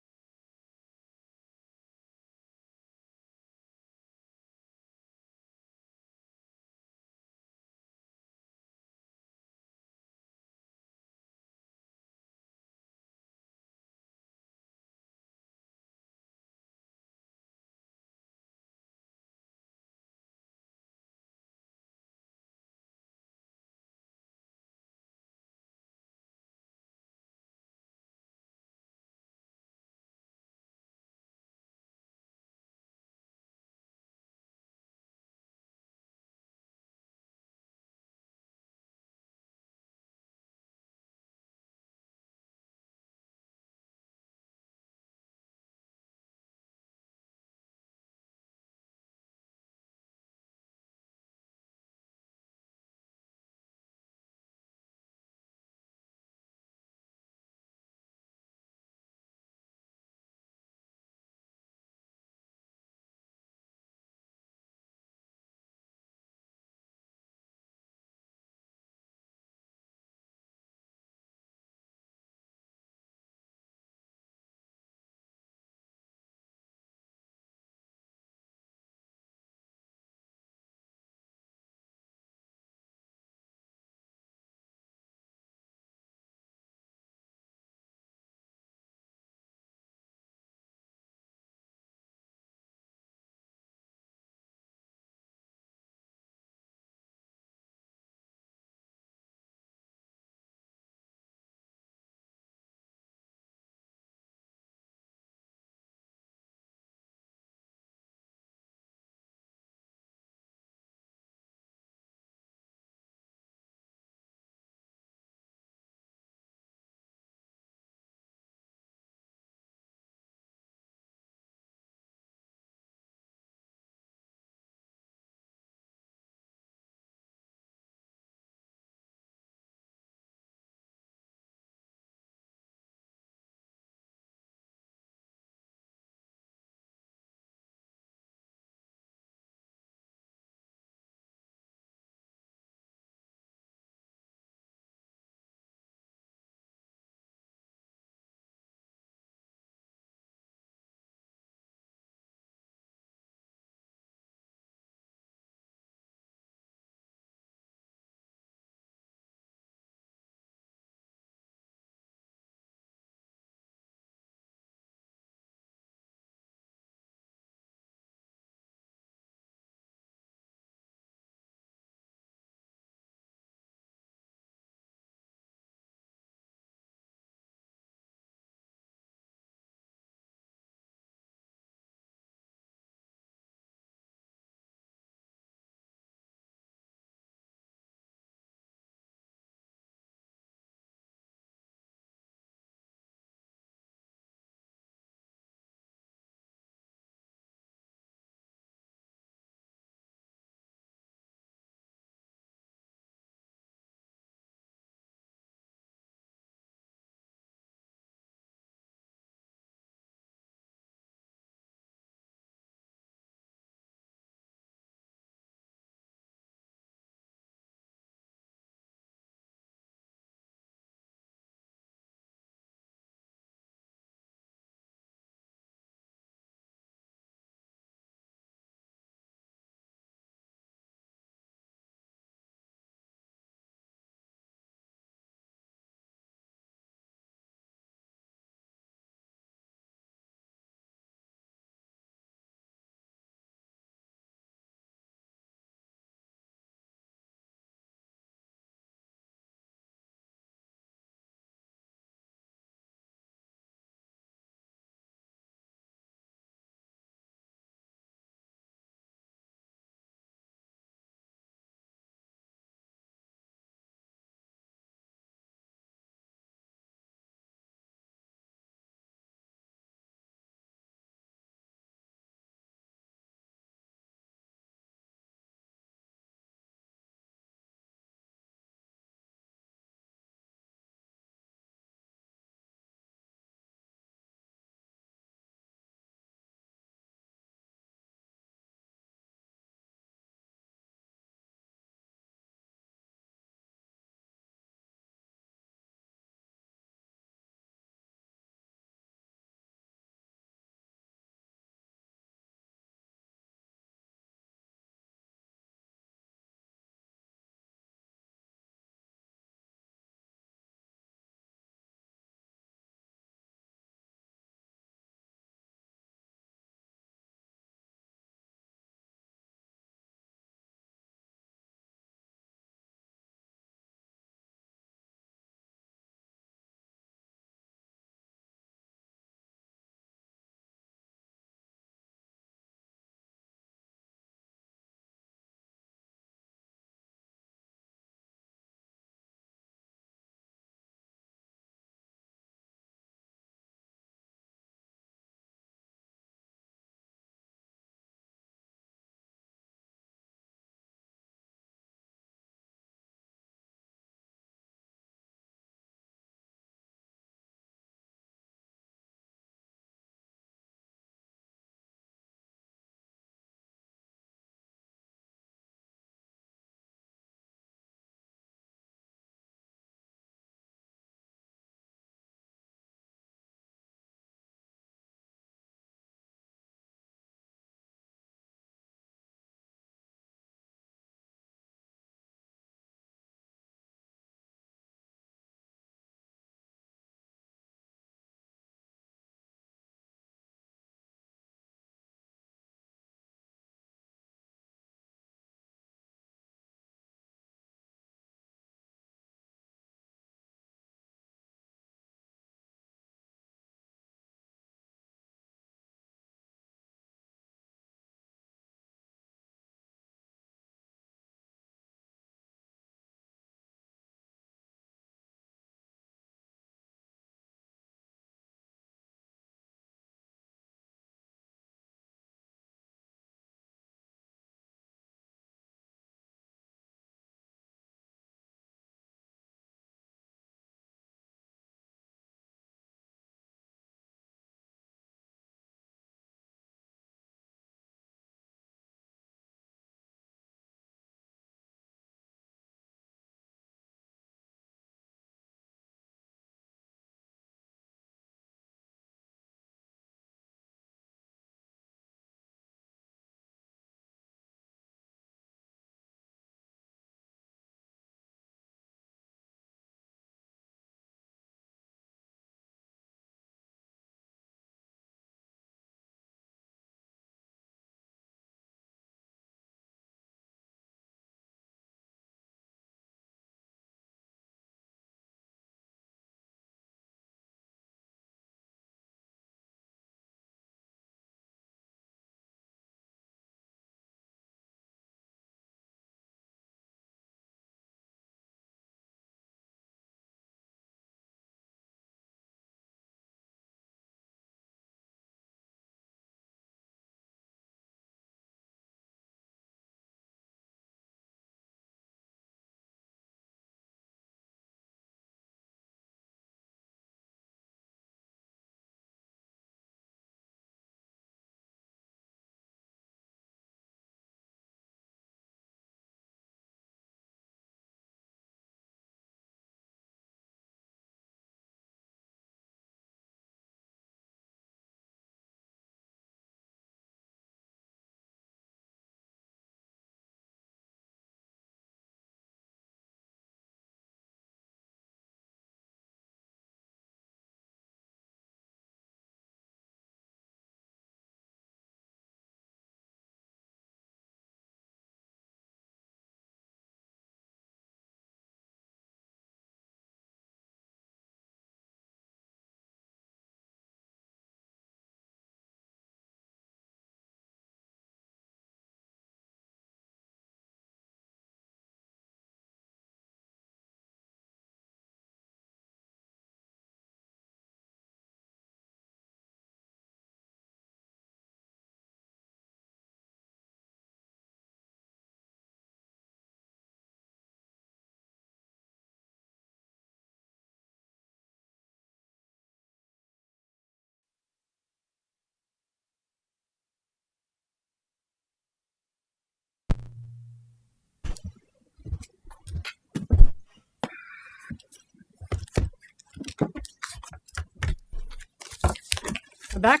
back.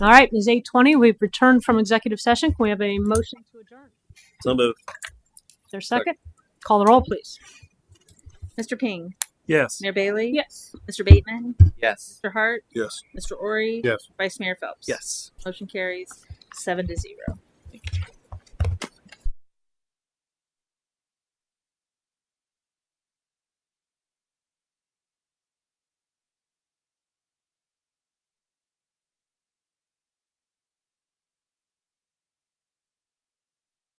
All right, it's 8:20. We've returned from executive session. Can we have a motion to adjourn? So moved. Is there a second? Call the roll, please. Mr. Ping, Yes. Mayor Bailey, Yes. Mr. Bateman, Yes. Mr. Hart, Yes. Mr. Ori, Yes. Vice Mayor Phelps. Yes. Motion carries 7-0.